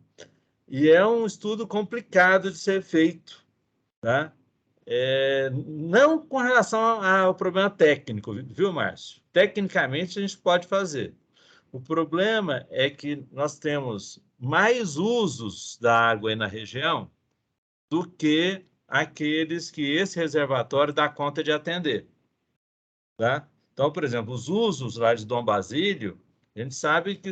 E é um estudo complicado de ser feito, tá? Não com relação ao problema técnico, viu, Márcio? Tecnicamente, a gente pode fazer. O problema é que nós temos mais usos da água aí na região do que aqueles que esse reservatório dá conta de atender, tá? Então, por exemplo, os usos lá de Dom Basílio, a gente sabe que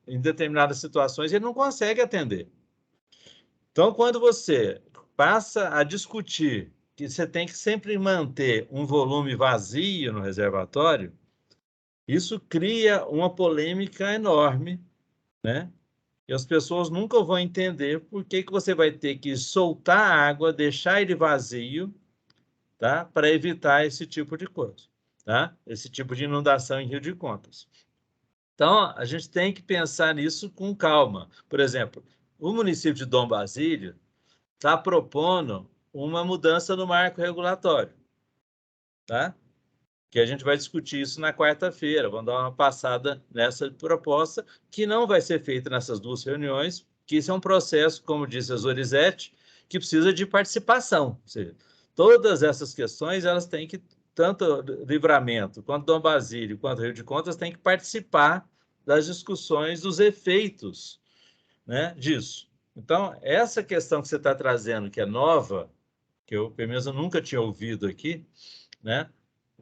em determinadas situações ele não consegue atender. Então, quando você passa a discutir que você tem que sempre manter um volume vazio no reservatório, isso cria uma polêmica enorme, né? E as pessoas nunca vão entender por que você vai ter que soltar a água, deixar ele vazio, tá? Para evitar esse tipo de coisa, tá? Esse tipo de inundação em Rio de Contas. Então, a gente tem que pensar nisso com calma. Por exemplo, o município de Dom Basílio está propondo uma mudança no marco regulatório, tá? Que a gente vai discutir isso na quarta-feira. Vamos dar uma passada nessa proposta, que não vai ser feita nessas duas reuniões, que isso é um processo, como disse a Zorizete, que precisa de participação. Ou seja, todas essas questões, elas têm que, tanto Livramento, quanto Dom Basílio, quanto Rio de Contas, têm que participar das discussões dos efeitos, né, disso. Então, essa questão que você está trazendo, que é nova, que eu, pelo menos, eu nunca tinha ouvido aqui, né,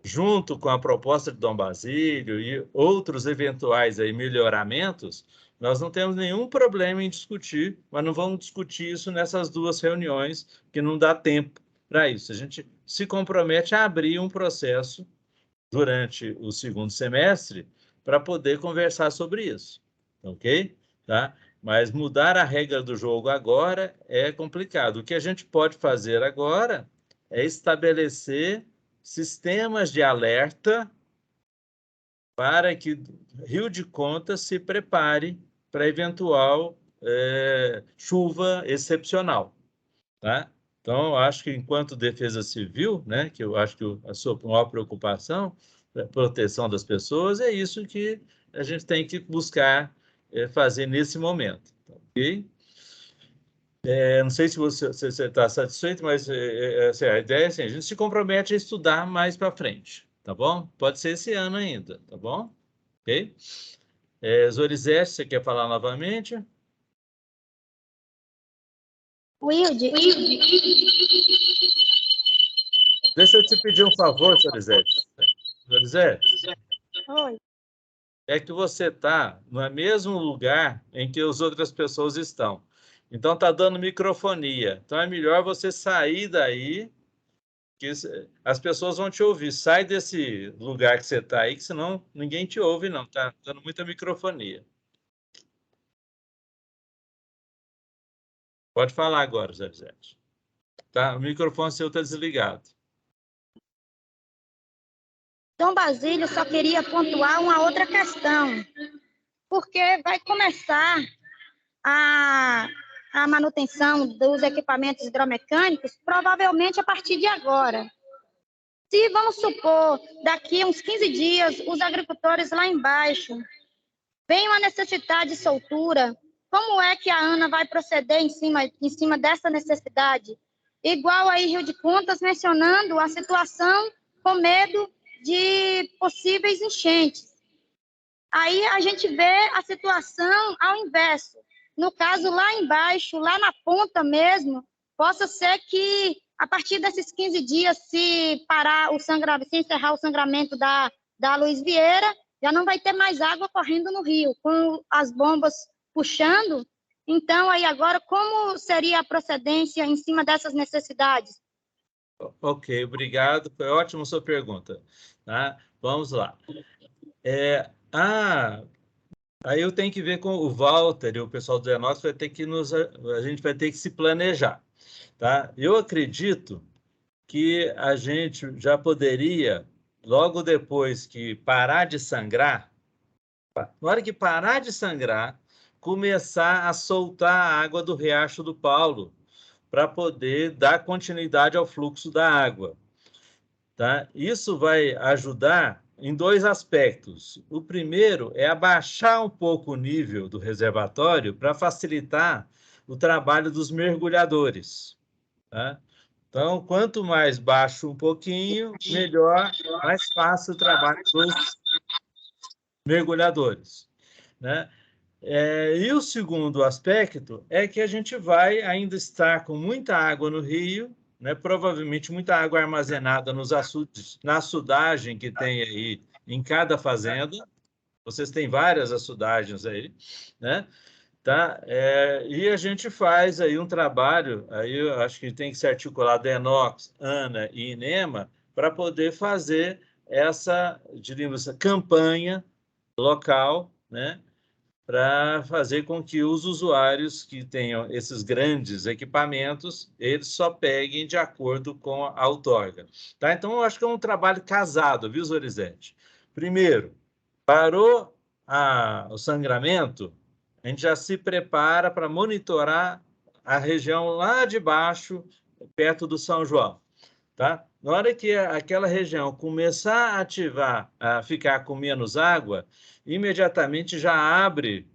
junto com a proposta de Dom Basílio e outros eventuais aí melhoramentos, nós não temos nenhum problema em discutir, mas não vamos discutir isso nessas duas reuniões, que não dá tempo para isso. A gente se compromete a abrir um processo durante o segundo semestre para poder conversar sobre isso, ok? Tá? Mas mudar a regra do jogo agora é complicado. O que a gente pode fazer agora é estabelecer sistemas de alerta para que Rio de Contas se prepare para eventual chuva excepcional, tá? Então, eu acho que enquanto Defesa Civil, né, que eu acho que a sua maior preocupação, a proteção das pessoas, é isso que a gente tem que buscar fazer nesse momento, ok? Não sei se você está satisfeito, mas assim, a ideia é assim, a gente se compromete a estudar mais para frente, tá bom? Pode ser esse ano ainda, tá bom? Ok? Zorizete, você quer falar novamente? Wilde. Deixa eu te pedir um favor, Zorizete. Zorizete? Oi. É que você está no mesmo lugar em que as outras pessoas estão. Então, está dando microfonia. Então, é melhor você sair daí, que as pessoas vão te ouvir. Sai desse lugar que você está aí, que senão ninguém te ouve, não. Está dando muita microfonia. Pode falar agora, Zé Zete. Tá? O microfone seu está desligado. Dom Basílio só queria pontuar uma outra questão, porque vai começar a manutenção dos equipamentos hidromecânicos provavelmente a partir de agora. Se, vamos supor, daqui uns 15 dias, os agricultores lá embaixo venham a necessitar de soltura, como é que a ANA vai proceder em cima dessa necessidade? Igual aí Rio de Contas mencionando a situação com medo de possíveis enchentes. Aí a gente vê a situação ao inverso. No caso, lá embaixo, lá na ponta mesmo, possa ser que a partir desses 15 dias, se parar o sangramento, se encerrar o sangramento da Luiz Vieira, já não vai ter mais água correndo no rio, com as bombas puxando. Então, aí agora, como seria a procedência em cima dessas necessidades? Ok, obrigado. Foi ótima sua pergunta. Tá? Vamos lá. Aí eu tenho que ver com o Walter e o pessoal do Denox, a gente vai ter que se planejar. Tá? Eu acredito que a gente já poderia, logo depois que parar de sangrar, na hora que parar de sangrar, começar a soltar a água do Riacho do Paulo, para poder dar continuidade ao fluxo da água. Tá? Isso vai ajudar em 2 aspectos. O primeiro é abaixar um pouco o nível do reservatório para facilitar o trabalho dos mergulhadores. Tá? Então, quanto mais baixo um pouquinho, melhor, mais fácil o trabalho dos mergulhadores. Né? E o segundo aspecto é que a gente vai ainda estar com muita água no rio, né? Provavelmente muita água armazenada nos açudes, na açudagem que tem aí em cada fazenda. Vocês têm várias açudagens aí, né? Tá? E a gente faz aí um trabalho, aí eu acho que tem que se articular Denox, ANA e INEMA para poder fazer essa campanha local, né? Para fazer com que os usuários que tenham esses grandes equipamentos, eles só peguem de acordo com a outorga. Tá? Então, eu acho que é um trabalho casado, viu, Zorizete? Primeiro, parou o sangramento, a gente já se prepara para monitorar a região lá de baixo, perto do São João. Tá? Na hora que aquela região começar a ativar, a ficar com menos água, imediatamente já abre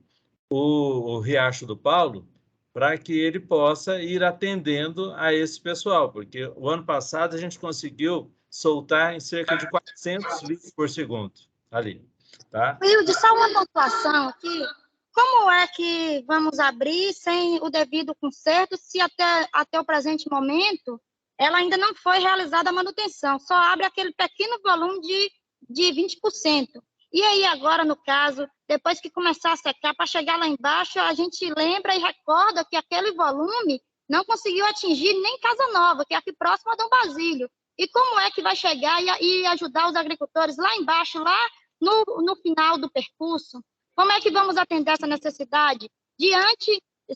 o Riacho do Paulo para que ele possa ir atendendo a esse pessoal, porque o ano passado a gente conseguiu soltar em cerca de 400 litros por segundo ali. Tá? Wilde, só uma pontuação aqui. Como é que vamos abrir sem o devido conserto se até o presente momento ela ainda não foi realizada a manutenção? Só abre aquele pequeno volume de 20%. E aí agora, no caso, depois que começar a secar, para chegar lá embaixo, a gente lembra e recorda que aquele volume não conseguiu atingir nem Casa Nova, que é aqui próximo a Dom Basílio. E como é que vai chegar e ajudar os agricultores lá embaixo, lá no final do percurso? Como é que vamos atender essa necessidade?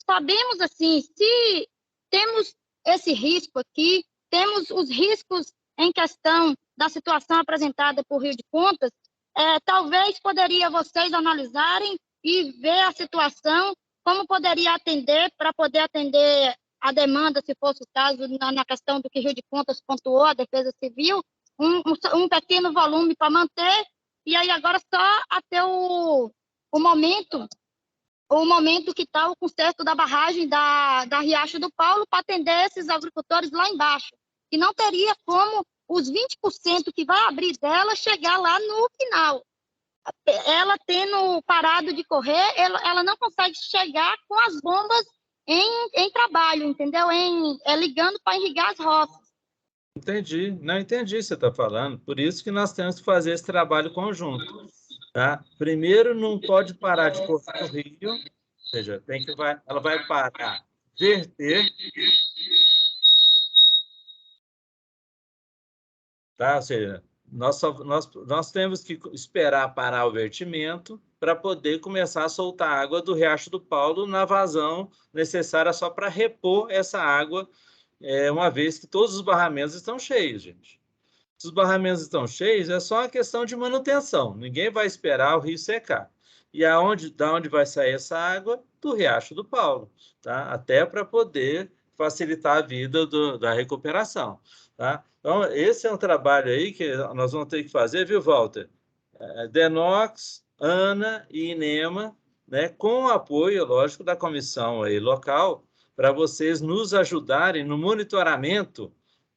Sabemos assim, se temos esse risco aqui, temos os riscos em questão da situação apresentada por Rio de Contas, talvez poderia vocês analisarem e ver a situação, como poderia atender, para poder atender a demanda, se fosse o caso, na questão do que Rio de Contas pontuou, a Defesa Civil, um pequeno volume para manter, e aí agora só até o momento que está o conserto da barragem da Riacho do Paulo para atender esses agricultores lá embaixo. E não teria como os 20% que vai abrir dela chegar lá no final. Ela tendo parado de correr, ela não consegue chegar com as bombas em trabalho, entendeu? Ligando para irrigar as roças. Entendi, não entendi o que você está falando. Por isso que nós temos que fazer esse trabalho conjunto. Tá? Primeiro, não pode parar de correr no rio, ou seja, ela vai parar, verter, tá? Ou seja, nós temos que esperar parar o vertimento para poder começar a soltar a água do Riacho do Paulo na vazão necessária só para repor essa água, uma vez que todos os barramentos estão cheios, gente. Se os barramentos estão cheios, é só uma questão de manutenção. Ninguém vai esperar o rio secar. E da onde vai sair essa água? Do Riacho do Paulo, tá? Até para poder facilitar a vida da recuperação, tá? Então, esse é um trabalho aí que nós vamos ter que fazer, viu, Walter? Denox, ANA e INEMA, né, com o apoio, lógico, da comissão aí local, para vocês nos ajudarem no monitoramento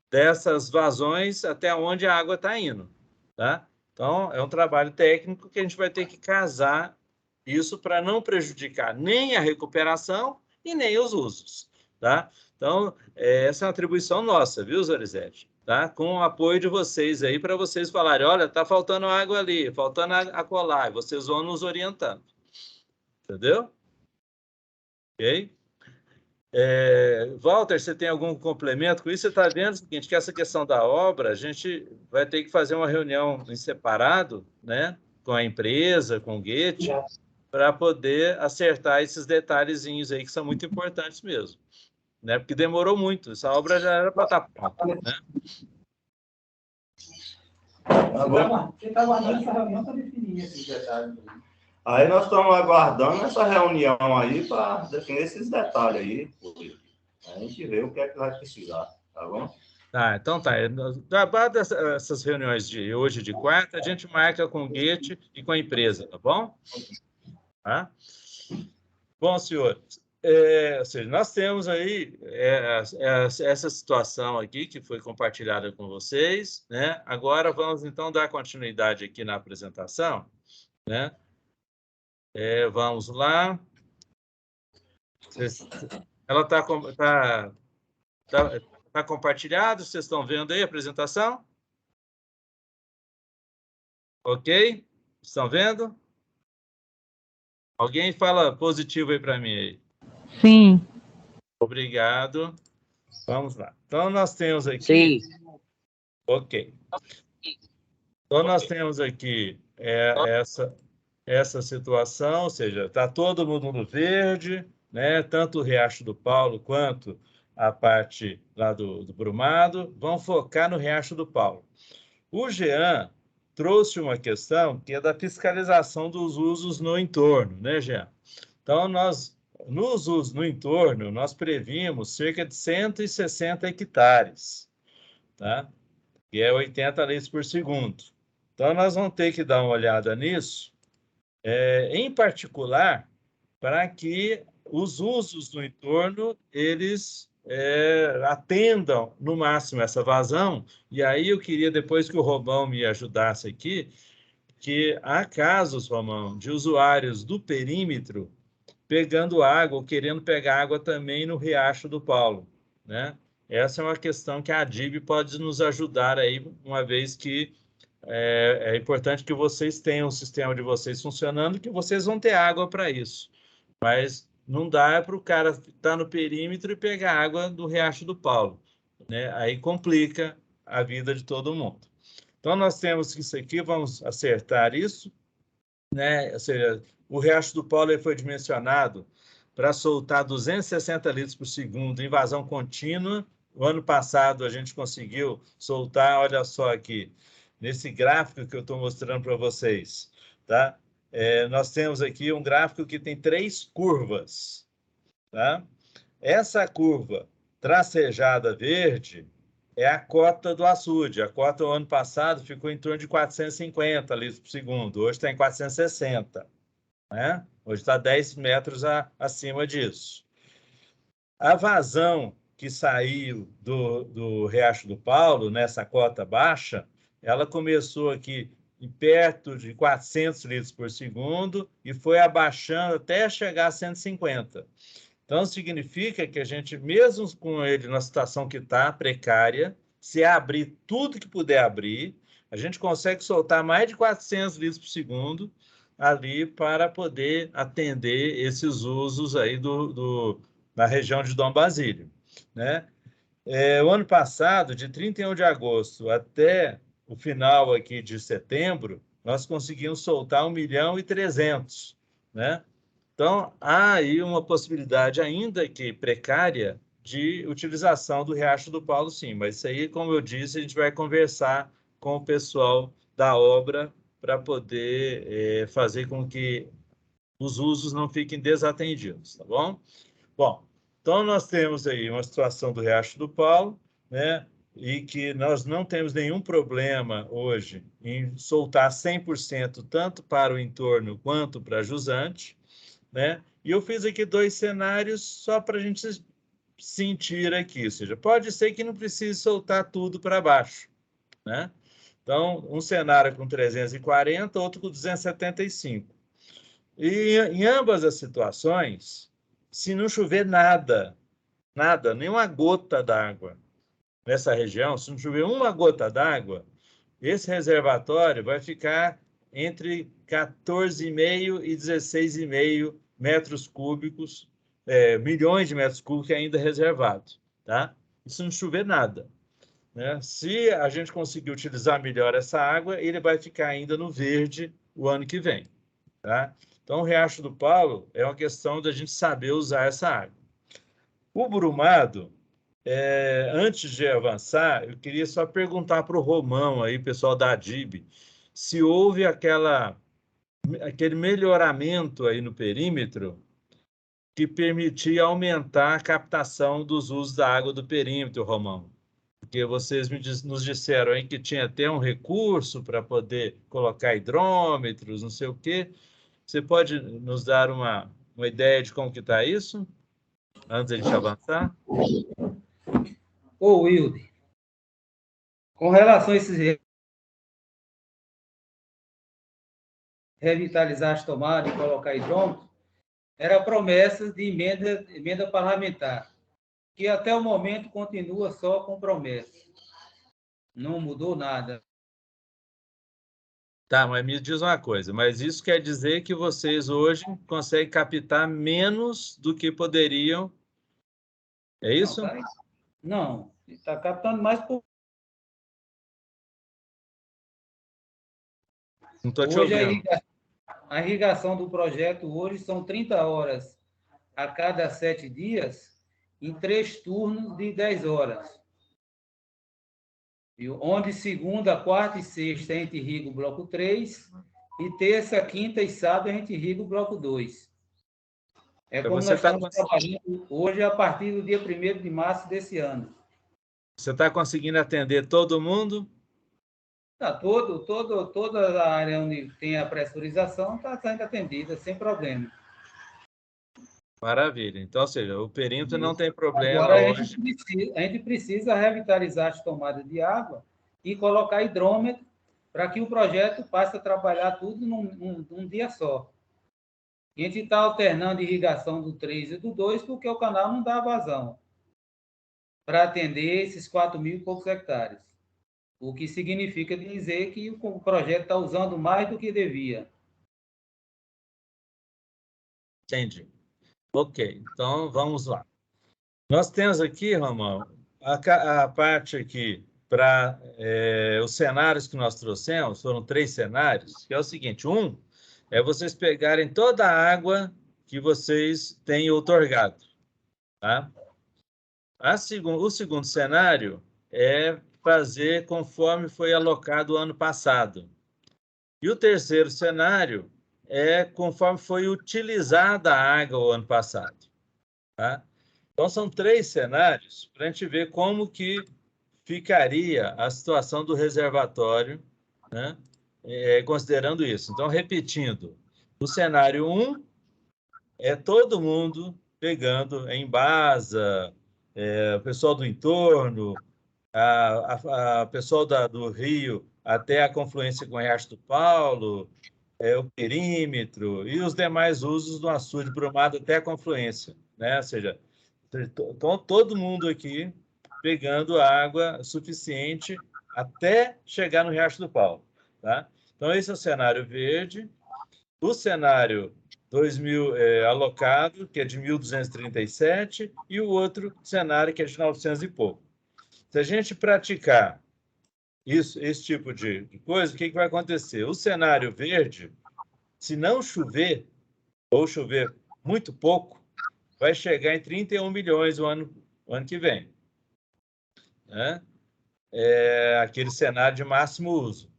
dessas vazões até onde a água está indo, tá? Então, é um trabalho técnico que a gente vai ter que casar isso para não prejudicar nem a recuperação e nem os usos, tá? Então, essa é uma atribuição nossa, viu, Zorizete? Tá? Com o apoio de vocês aí, para vocês falarem, olha, está faltando água ali, faltando acolá, e vocês vão nos orientando. Entendeu? Ok? Walter, você tem algum complemento com isso? Você está vendo o seguinte, que essa questão da obra, a gente vai ter que fazer uma reunião em separado, né, com a empresa, com o Goethe, para poder acertar esses detalhezinhos aí que são muito importantes mesmo, né? Porque demorou muito, essa obra já era para estar pronta, né? Quem está aguardando essa reunião para definir esses detalhes. Aí nós estamos aguardando essa reunião aí para definir esses detalhes aí. A gente vê o que é que vai precisar, tá bom? Tá, então tá. Trabalho dessas reuniões de hoje, de quarta, a gente marca com o Goethe e com a empresa, tá bom? Tá? Bom, senhores, ou seja, nós temos aí essa situação aqui que foi compartilhada com vocês, né? Agora vamos, então, dar continuidade aqui na apresentação, né? Vamos lá. Ela está compartilhada? Vocês estão vendo aí a apresentação? Ok? Estão vendo? Alguém fala positivo aí para mim aí? Sim. Obrigado. Vamos lá. Então, nós temos aqui... Sim. Ok. Então, nós temos aqui essa situação, ou seja, está todo mundo no verde, né? Tanto o Riacho do Paulo quanto a parte lá do Brumado. Vamos focar no Riacho do Paulo. O Jean trouxe uma questão que é da fiscalização dos usos no entorno, né, Jean? Então, nos usos no entorno, nós previmos cerca de 160 hectares, tá? Que é 80 litros por segundo. Então, nós vamos ter que dar uma olhada nisso, em particular, para que os usos no entorno, eles atendam, no máximo, essa vazão. E aí eu queria, depois que o Romão me ajudasse aqui, que há casos, Romão, de usuários do perímetro pegando água, ou querendo pegar água também no Riacho do Paulo, né? Essa é uma questão que a ADIB pode nos ajudar aí, uma vez que é importante que vocês tenham o sistema de vocês funcionando, que vocês vão ter água para isso. Mas não dá para o cara estar no perímetro e pegar água do Riacho do Paulo, né? Aí complica a vida de todo mundo. Então, nós temos isso aqui, vamos acertar isso, né? Ou seja, o Riacho do Paulo ele foi dimensionado para soltar 260 litros por segundo em vazão contínua. O ano passado, a gente conseguiu soltar, olha só aqui, nesse gráfico que eu estou mostrando para vocês, tá? Nós temos aqui um gráfico que tem 3 curvas, tá? Essa curva tracejada verde é a cota do açude. A cota do ano passado ficou em torno de 450 litros por segundo. Hoje está em 460, né? Hoje está 10 metros acima disso. A vazão que saiu do Riacho do Paulo, nessa cota baixa, ela começou aqui perto de 400 litros por segundo e foi abaixando até chegar a 150. Então, significa que a gente, mesmo com ele na situação que está precária, se abrir tudo que puder abrir, a gente consegue soltar mais de 400 litros por segundo ali para poder atender esses usos aí da região de Dom Basílio, né? O ano passado, de 31 de agosto até o final aqui de setembro, nós conseguimos soltar 1.300.000, né? Então, há aí uma possibilidade, ainda que precária, de utilização do Riacho do Paulo, sim. Mas isso aí, como eu disse, a gente vai conversar com o pessoal da obra para poder fazer com que os usos não fiquem desatendidos, tá bom? Bom, então nós temos aí uma situação do Riacho do Paulo, né? E que nós não temos nenhum problema hoje em soltar 100% tanto para o entorno quanto para jusante, né? E eu fiz aqui 2 cenários só para a gente sentir aqui, ou seja, pode ser que não precise soltar tudo para baixo, né? Então, um cenário com 340, outro com 275. E em ambas as situações, se não chover nada, nada, nenhuma gota d'água nessa região, se não chover uma gota d'água, esse reservatório vai ficar entre 14,5 e 16,5 metros cúbicos, milhões de metros cúbicos ainda reservados, tá? Isso não chover nada, né? Se a gente conseguir utilizar melhor essa água, ele vai ficar ainda no verde o ano que vem, tá? Então, o Riacho do Paulo é uma questão da gente saber usar essa água. O Brumado, antes de avançar, eu queria só perguntar para o Romão, aí, pessoal da ADIB, se houve aquele melhoramento aí no perímetro que permitia aumentar a captação dos usos da água do perímetro, Romão. Porque vocês nos disseram aí que tinha até um recurso para poder colocar hidrômetros, não sei o quê. Você pode nos dar uma ideia de como que está isso? Antes de a gente avançar? Ô, Wilde, com relação a esses revitalizar as tomadas e colocar hidrômetro, era promessas de emenda parlamentar, que até o momento continua só com promessa. Não mudou nada. Tá, mas me diz uma coisa, mas isso quer dizer que vocês hoje conseguem captar menos do que poderiam? É isso? Não, está captando mais por... Não estou te Hoje ouvindo. a irrigação do projeto hoje são 30 horas a cada 7 dias, em 3 turnos de 10 horas. Onde segunda, quarta e sexta a gente irriga o bloco 3, e terça, quinta e sábado a gente irriga o bloco 2. É como nós estamos trabalhando hoje a partir do dia 1º de março desse ano. Você está conseguindo atender todo mundo? Tá, toda a área onde tem a pressurização está sendo atendida, sem problema. Maravilha. Então, ou seja, o perímetro não tem problema Agora, hoje. a gente precisa revitalizar as tomadas de água e colocar hidrômetro para que o projeto passe a trabalhar tudo num dia só. E a gente está alternando a irrigação do 3 e do 2 porque o canal não dá vazão para atender esses 4.000 e poucos hectares. O que significa dizer que o projeto está usando mais do que devia. Entendi. Ok, então vamos lá. Nós temos aqui, Romão, a parte aqui para os cenários que nós trouxemos, foram 3 cenários, que é o seguinte: um é vocês pegarem toda a água que vocês têm outorgado, tá? O segundo cenário é fazer conforme foi alocado o ano passado. E o terceiro cenário é conforme foi utilizada a água o ano passado, tá? Então, são 3 cenários para a gente ver como que ficaria a situação do reservatório, né? Considerando isso. Então, repetindo, o cenário 1 é todo mundo pegando em Embasa, o pessoal do entorno, a pessoal do Rio até a confluência com o Riacho do Paulo, o perímetro e os demais usos do açude Brumado até a confluência, né? Ou seja, então, todo mundo aqui pegando água suficiente até chegar no Riacho do Paulo, tá? Então, esse é o cenário verde. O cenário 2000 alocado, que é de 1.237, e o outro cenário, que é de 900 e pouco. Se a gente praticar esse tipo de coisa, o que vai acontecer? O cenário verde, se não chover, ou chover muito pouco, vai chegar em 31 milhões o ano que vem, né? Aquele cenário de máximo uso,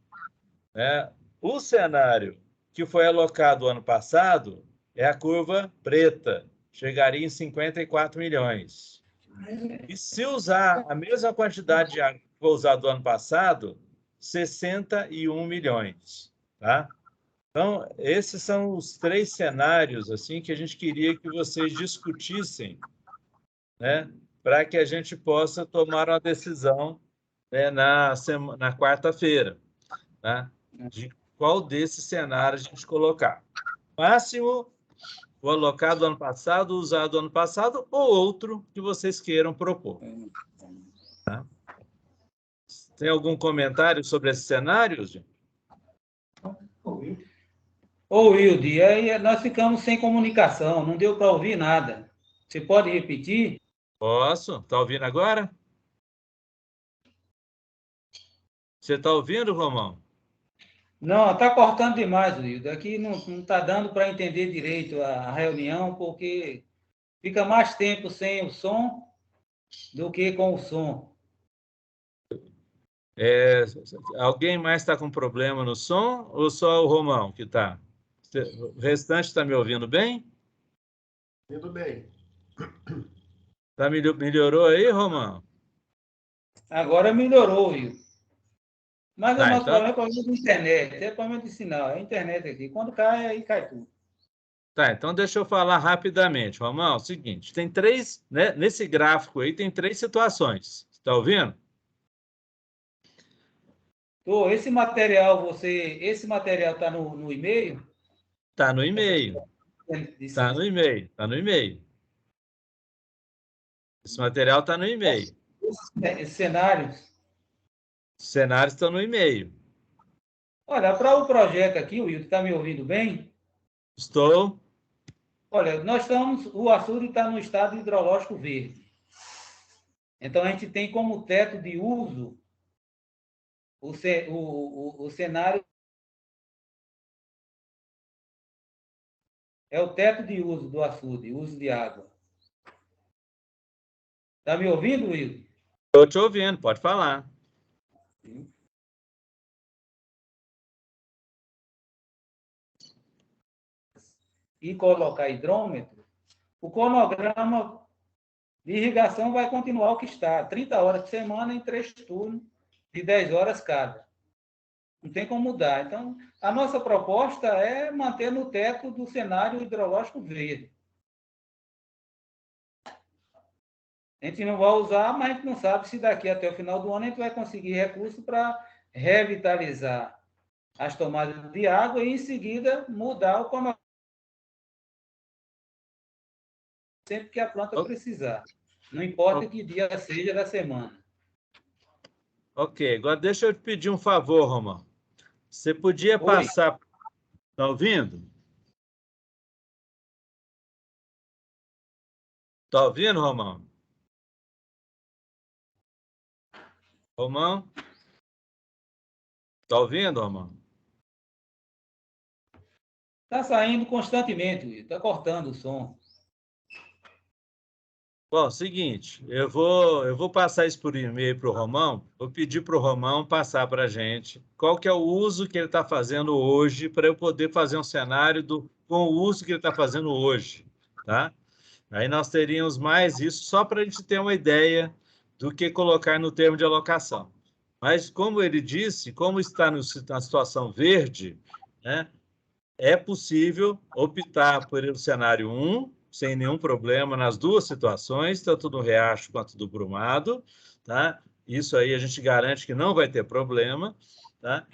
né? O cenário que foi alocado o ano passado é a curva preta, chegaria em 54 milhões. E se usar a mesma quantidade de água que foi usada do ano passado, 61 milhões, tá? Então, esses são os 3 cenários assim que a gente queria que vocês discutissem, né, para que a gente possa tomar uma decisão, né, na quarta-feira, tá? De qual desses cenários a gente colocar. Máximo o alocado do ano passado, o usado do ano passado, ou outro que vocês queiram propor. Tá? Tem algum comentário sobre esses cenários? Ô, Wilde, aí nós ficamos sem comunicação, não deu para ouvir nada. Você pode repetir? Posso? Está ouvindo agora? Você está ouvindo, Romão? Não, está cortando demais, Wilde. Aqui não está dando para entender direito a reunião, porque fica mais tempo sem o som do que com o som. Alguém mais está com problema no som ou só o Romão que está? O restante está me ouvindo bem? Ouvindo bem. Melhorou aí, Romão? Agora melhorou, viu? Mas o nosso então... problema é problema de internet, é problema de sinal, é a internet aqui. Quando cai, aí cai tudo. Tá, então deixa eu falar rapidamente, Romão. É o seguinte, tem três, né, nesse gráfico aí tem 3 situações. Está ouvindo? Esse material está no e-mail? Está no e-mail. Está no e-mail. Está no e-mail. Esse material está no e-mail. Esses cenários? Os cenários estão no e-mail. Olha, para o projeto aqui, o Wilton, está me ouvindo bem? Estou. Olha, o açude está no estado hidrológico verde. Então, a gente tem como teto de uso o cenário é o teto de uso do açude, uso de água. Está me ouvindo, Will? Estou te ouvindo, pode falar. E colocar hidrômetro, o cronograma de irrigação vai continuar o que está, 30 horas por semana em 3 turnos de 10 horas cada. Não tem como mudar. Então, a nossa proposta é manter no teto do cenário hidrológico verde. A gente não vai usar, mas a gente não sabe se daqui até o final do ano a gente vai conseguir recurso para revitalizar as tomadas de água e, em seguida, mudar o cronograma sempre que a planta precisar. Não importa que dia seja da semana. Ok, agora deixa eu te pedir um favor, Romão. Você podia passar... Está ouvindo? Está ouvindo, Romão? Romão? Está ouvindo, Romão? Está saindo constantemente, está cortando o som. Bom, seguinte, eu vou passar isso por e-mail para o Romão, vou pedir para o Romão passar para a gente qual que é o uso que ele está fazendo hoje, para eu poder fazer um cenário com o uso que ele está fazendo hoje, tá? Aí nós teríamos mais isso, só para a gente ter uma ideia do que colocar no termo de alocação. Mas, como ele disse, como está na situação verde, né, é possível optar por o cenário 1, sem nenhum problema nas duas situações, tanto do Riacho quanto do Brumado, tá? Isso aí a gente garante que não vai ter problema, tá?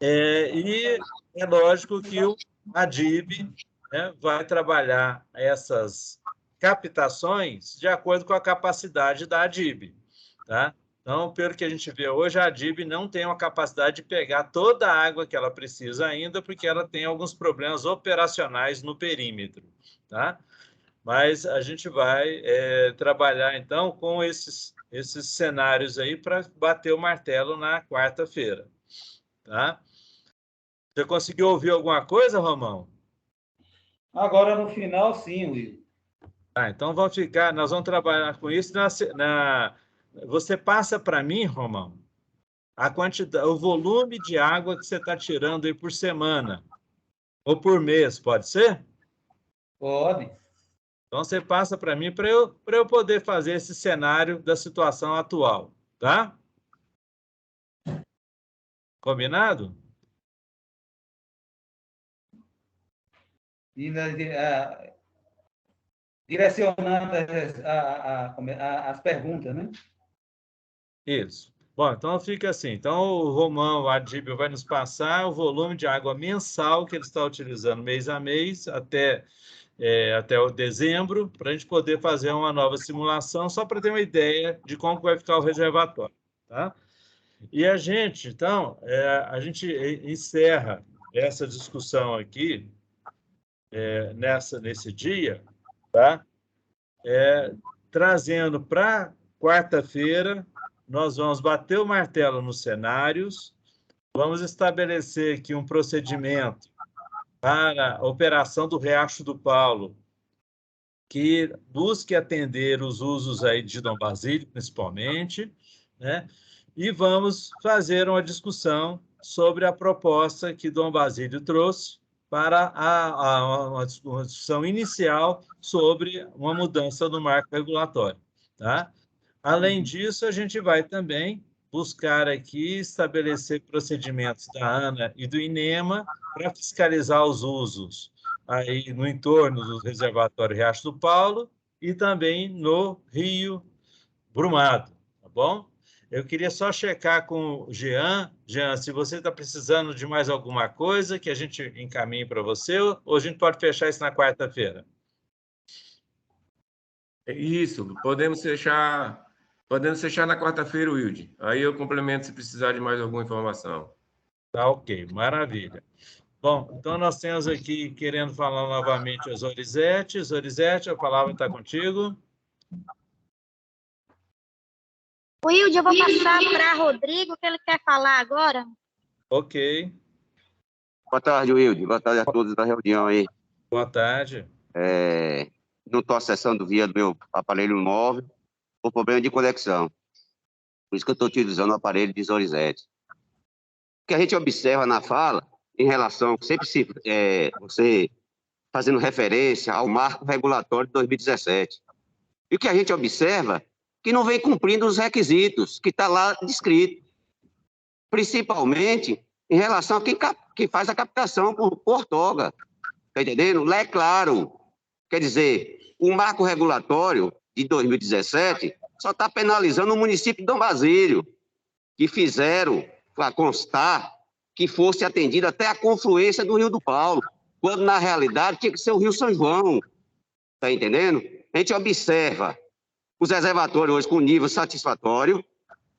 E é lógico que o ADIB, né, vai trabalhar essas captações de acordo com a capacidade da ADIB, tá? Então, pelo que a gente vê hoje, a ADIB não tem uma capacidade de pegar toda a água que ela precisa ainda, porque ela tem alguns problemas operacionais no perímetro, tá? Mas a gente vai trabalhar, então, com esses cenários aí para bater o martelo na quarta-feira, tá? Você conseguiu ouvir alguma coisa, Romão? Agora, no final, sim, Will. Então, nós vamos trabalhar com isso. Você passa para mim, Romão, a quantidade, o volume de água que você está tirando aí por semana, ou por mês, pode ser? Pode. Então, você passa para mim para eu poder fazer esse cenário da situação atual, tá? Combinado? E direcionando as perguntas, né? Isso. Bom, então fica assim. Então, o Romão, o Adíbio, vai nos passar o volume de água mensal que ele está utilizando mês a mês, até até o dezembro, para a gente poder fazer uma nova simulação, só para ter uma ideia de como vai ficar o reservatório. Tá? E a gente, então, a gente encerra essa discussão aqui nesse dia, tá? Trazendo para quarta-feira, nós vamos bater o martelo nos cenários, vamos estabelecer aqui um procedimento para a operação do Riacho do Paulo, que busque atender os usos aí de Dom Basílio, principalmente, né? E vamos fazer uma discussão sobre a proposta que Dom Basílio trouxe para uma discussão inicial sobre uma mudança do marco regulatório, tá? Além disso, a gente vai também buscar aqui estabelecer procedimentos da ANA e do INEMA para fiscalizar os usos aí no entorno do reservatório Riacho do Paulo e também no Rio Brumado, tá bom? Eu queria só checar com o Jean. Jean, se você está precisando de mais alguma coisa que a gente encaminhe para você, ou a gente pode fechar isso na quarta-feira? Isso, podemos fechar na quarta-feira, Wilde. Aí eu complemento se precisar de mais alguma informação. Tá ok, maravilha. Bom, então nós temos aqui, querendo falar novamente, a Zorizete. Zorizete, a palavra está contigo. Wilde, eu vou passar para Rodrigo, que ele quer falar agora. Ok. Boa tarde, Wilde. Boa tarde a todos da reunião aí. Boa tarde. Não estou acessando via do meu aparelho móvel por problema de conexão. Por isso que eu estou utilizando o aparelho de Zorizete. O que a gente observa na fala, em relação, sempre você fazendo referência ao marco regulatório de 2017. E o que a gente observa que não vem cumprindo os requisitos que está lá descrito. Principalmente em relação a quem faz a captação por outorga. Está entendendo? Lá é claro. Quer dizer, o marco regulatório de 2017 só está penalizando o município de Dom Basílio, que fizeram para constar que fosse atendido até a confluência do Rio do Paulo, quando, na realidade, tinha que ser o Rio São João. Está entendendo? A gente observa os reservatórios hoje com nível satisfatório,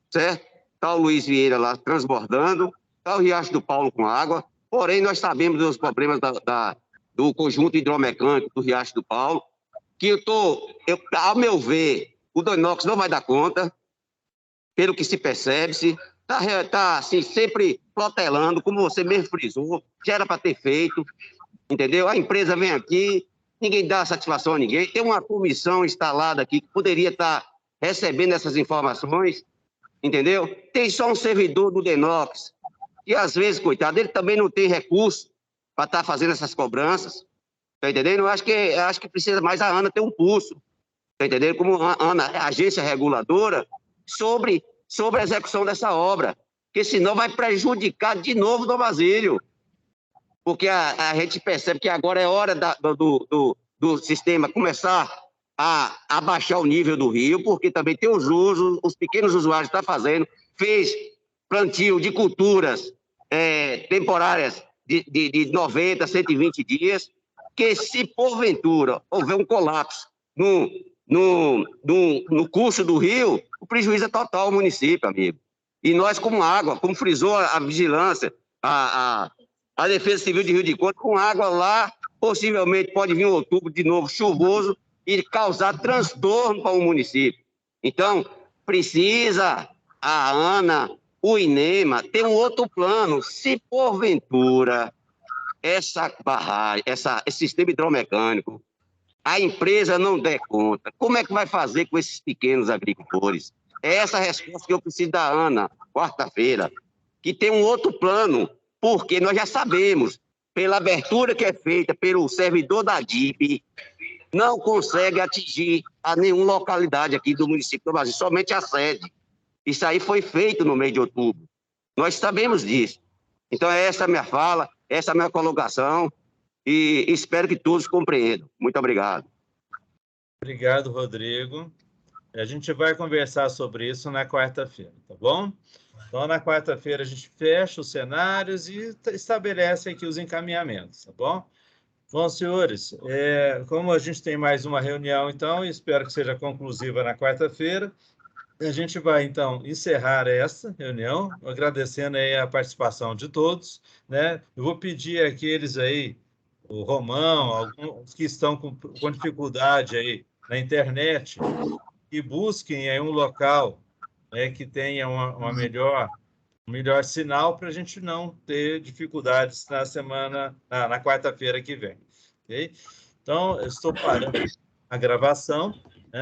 certo? Está o Luiz Vieira lá transbordando, está o Riacho do Paulo com água, porém nós sabemos dos problemas do conjunto hidromecânico do Riacho do Paulo, que ao meu ver, o Doinox não vai dar conta, pelo que se percebe-se, está assim, sempre protelando, como você mesmo frisou, já era para ter feito, entendeu? A empresa vem aqui, ninguém dá satisfação a ninguém, tem uma comissão instalada aqui que poderia estar recebendo essas informações, entendeu? Tem só um servidor do Denox, e às vezes, coitado, ele também não tem recurso para estar fazendo essas cobranças, tá entendendo? Eu acho que precisa mais a ANA ter um pulso, tá entendendo? Como a ANA, a agência reguladora, sobre a execução dessa obra, porque senão vai prejudicar de novo o Dom Basílio. Porque a gente percebe que agora é hora do sistema começar a baixar o nível do rio, porque também tem os usos, os pequenos usuários estão fazendo, fez plantio de culturas temporárias de 90, 120 dias, que se porventura houver um colapso no curso do rio, o prejuízo é total ao município, amigo. E nós, como água, como frisou a vigilância, a Defesa Civil de Rio de Conta, com água lá, possivelmente pode vir um outubro de novo chuvoso e causar transtorno para o município. Então, precisa a ANA, o INEMA, ter um outro plano. Se porventura essa barragem, esse sistema hidromecânico, a empresa não der conta, como é que vai fazer com esses pequenos agricultores? É essa a resposta que eu preciso da ANA, quarta-feira, que tem um outro plano, porque nós já sabemos, pela abertura que é feita pelo servidor da DIP, não consegue atingir a nenhuma localidade aqui do município do Brasil, somente a sede. Isso aí foi feito no mês de outubro. Nós sabemos disso. Então, essa é a minha fala, essa é a minha colocação, e espero que todos compreendam. Muito obrigado. Obrigado, Rodrigo. A gente vai conversar sobre isso na quarta-feira, tá bom? Então, na quarta-feira, a gente fecha os cenários e estabelece aqui os encaminhamentos, tá bom? Bom, senhores, como a gente tem mais uma reunião, então, espero que seja conclusiva na quarta-feira, a gente vai, então, encerrar essa reunião, agradecendo aí a participação de todos, né? Eu vou pedir àqueles aí, o Romão, alguns que estão com dificuldade aí na internet, que busquem aí um local, né, que tenha um melhor sinal para a gente não ter dificuldades na quarta-feira que vem. Okay? Então, eu estou parando a gravação.